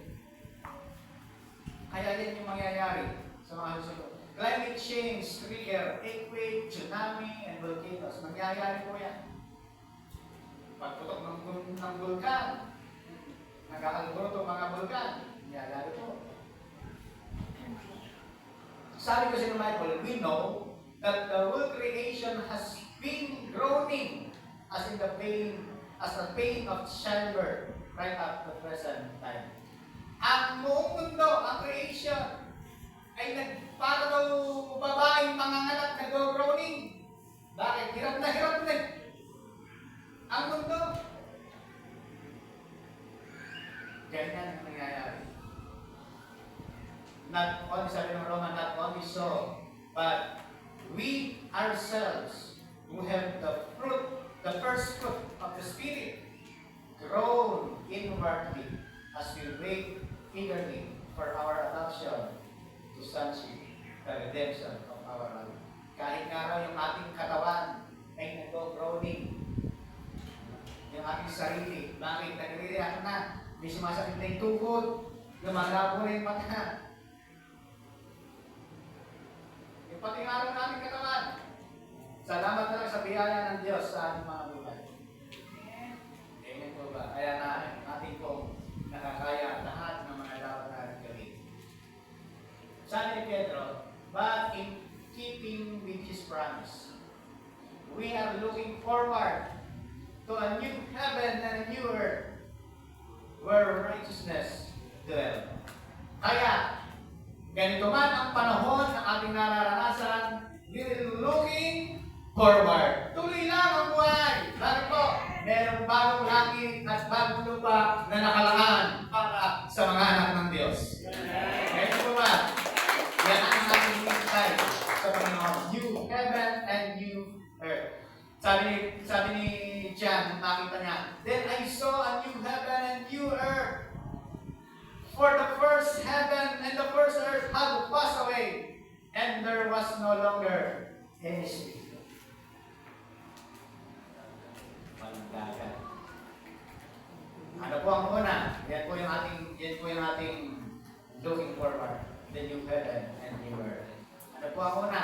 Kaya yan yung mangyayari sa mga susunod. Climate change, trigger, earthquake, tsunami, and volcanoes. Mangyayari po yan. Pagputok ng bulkan, nag-aalboroto mga bulkan, nangyayari po. Sabi kasi ng Bible, we know that the whole creation has been groaning as the pain of childbirth right up to the present time. Ang buong mundo, ang creation, ay para daw babaeng panganganak nag-groaning. Bakit? Hirap na. Ang mundo. Ganyan ang nangyayari. Not only, sabi ng Roma, not only so, but we ourselves who have the first fruit of the Spirit, grown inwardly as we wait eagerly for our adoption to sonship, the redemption of our lives. kahit nga raw yung ating katawan ay nag-groaning. Yung ating sarili, bakit? Nagre-react na. May sumasakit na yung tukod. Lumalabo na yung mata. Yung pati nga rin natin katawan. Salamat na lang sa biyaya ng Diyos sa ating mga buhay. Amen po ba? Kaya natin pong nakakaya lahat ng mga dapat natin gawin. Sabi ni Pedro, but in keeping with His promise, we are looking forward to a new heaven and a new earth where righteousness dwell. Kaya, ganito man ang panahon na ating nararanasan, we're looking forward. Tuloy lang ang buhay. Bakit po? Merong bagong langit at bagong lupa na nakalaan para sa mga anak ng Diyos. Ganito po ba? Yan ang ating hintay sa Panginoon. New heaven and new earth. Sabi ni John, nakita niya, then I saw a new heaven and new earth. For the first heaven and the first earth had passed away, and there was no longer any sea. Walang dagat. Ano po ang una? Yan po yung ating looking forward. The new heaven and new earth. Ano po ang una?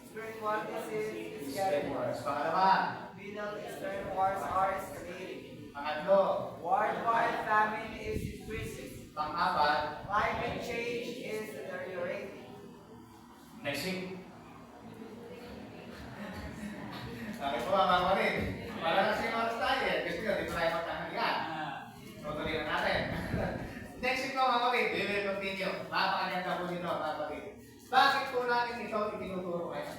Spiritual disease is Spirit getting wars. Pangalawa. Middle Eastern wars are escalating. Pangatlo. Worldwide famine is increasing. Pang-apat. Climate change is deteriorating. Next week. Sabi po mga kapatid, para kasi oras tayo eh. Gusto nyo, di pa tayo magkakalian. Tutuloy na natin. Next week po mga kapatid, we will continue. Mapakaganda po dito mga kapatid. Bakit po natin ito itinuturo kayo?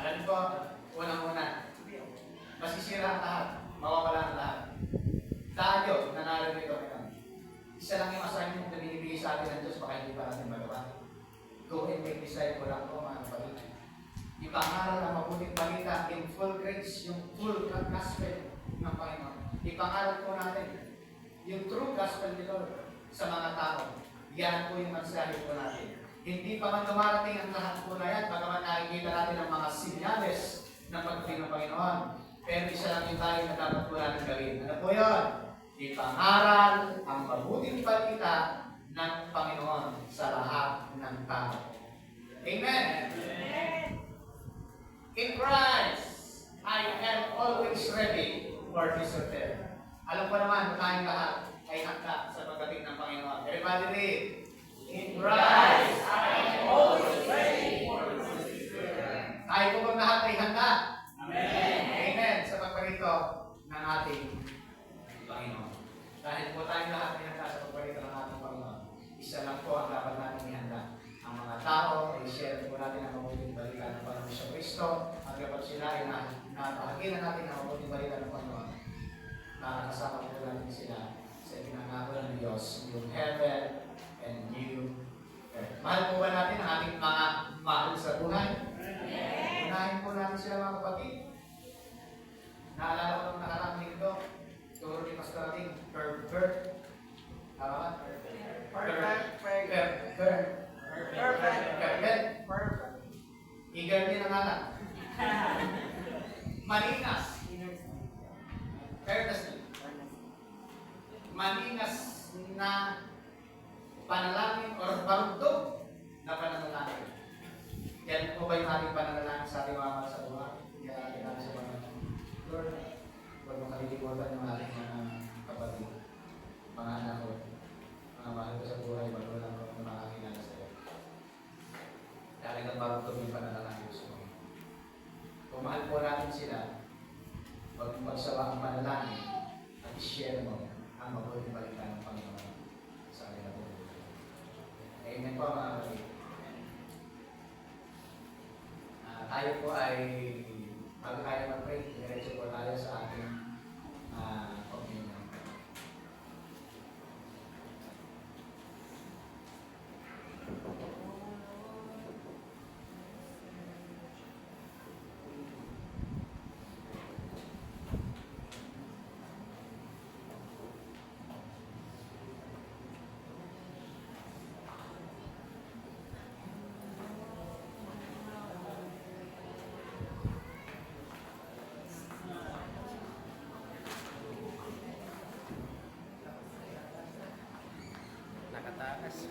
Alam niyo po, unang-una, masisira ang lahat, mawawala ang lahat. Tayo, nanalo nito ngayon. Isa lang yung assignment na binibigay sa atin ng Diyos, baka hindi pa natin magawa. Go and make disciple lang po mga kapatid. Ipangaral ang mabuting balita in full grace, yung full gospel ng Panginoon. Ipangaral po natin yung true gospel ni Lord sa mga tao. Yan po yung mensahe po natin. Hindi pa man dumarating ang lahat po na yan, bagaman nakikita natin ang mga sinyales ng pagdating ng Panginoon. Pero isa lang yung tayo na dapat po natin gawin. Ano po yun? Ipangaral ang mabuting balita ng Panginoon sa lahat ng tao. Amen! In Christ, I am always ready for this hotel. Alam ko naman, tayong lahat ay handa sa pagdating ng Panginoon. Everybody read. In Christ, I am always ready for this hotel. Tayo po bang lahat ay handa? Amen! Amen! Sa pagparito ng ating Panginoon. Dahil po tayong lahat ay handa sa pagparito ng ating Panginoon. Isa lang po ang dapat natin ihanda. Ang mga tao, i-share po natin ang mabuting balita ng Panginoon sa Kristo. At kapag sila ay napahagilan natin ang mabuting balita ng Panginoon, nakakasama po natin sila sa pinangako ng Diyos, yung heaven and new earth. Mahal po ba natin ang ating mga mahal sa buhay? Unahin po natin sila mga kapatid. Naalala ko nung nakaraang linggo, turo ni Pastor ating pervert. Tama ba? Perfect. Eager din ang anak. Maninas. Earnestly. Maninas na panalangin or barugdog na pananalangin. Yan po ba yung ating pananalangin sa ating mga sa buhay? Yan ang ating namin sa mga Lord, huwag mong kalilimutan yung ating mga kapatid, mga anak ko, mga mahal ko sa buhay, magulang ko, ng mga kinala sa iyo. Talagang barugdog yung pananalangin ko sa mga. Kung mahal po natin sila, huwag mong pagsawa ang panalangin at i-share mo ang mabuting balita ng Panginoon sa kanila po. Amen po mga kapatid. Tayo po ay bago tayo mag-pray, diretso po tayo sa ating communion. nakatakas.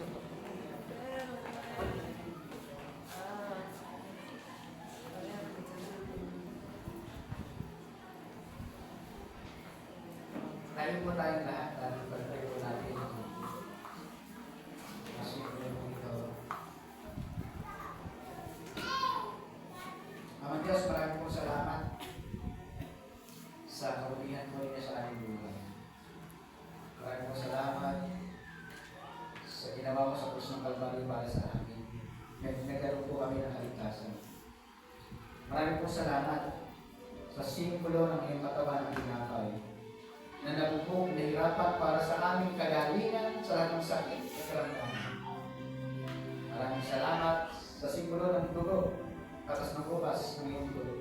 Tayo po tayong lahat at pagtayo natin. Kasi po ito. Amang Diyos, maraming pong salamat sa kabutihan mo rin sa aming buhay. Maraming pong salamat sa ginawa mo sa krus ng Kalbaryo para sa amin. Nagkaroon po kami ng kaligtasan. Maraming pong salamat sa simbolo ng iyong katawan ng tinapay na nabubog, nahirapan para sa aming kagalingan sa lahat ng sakit at karamdaman. Maraming salamat sa simbolo ng dugo, katas ng ubas ng iyong dugo.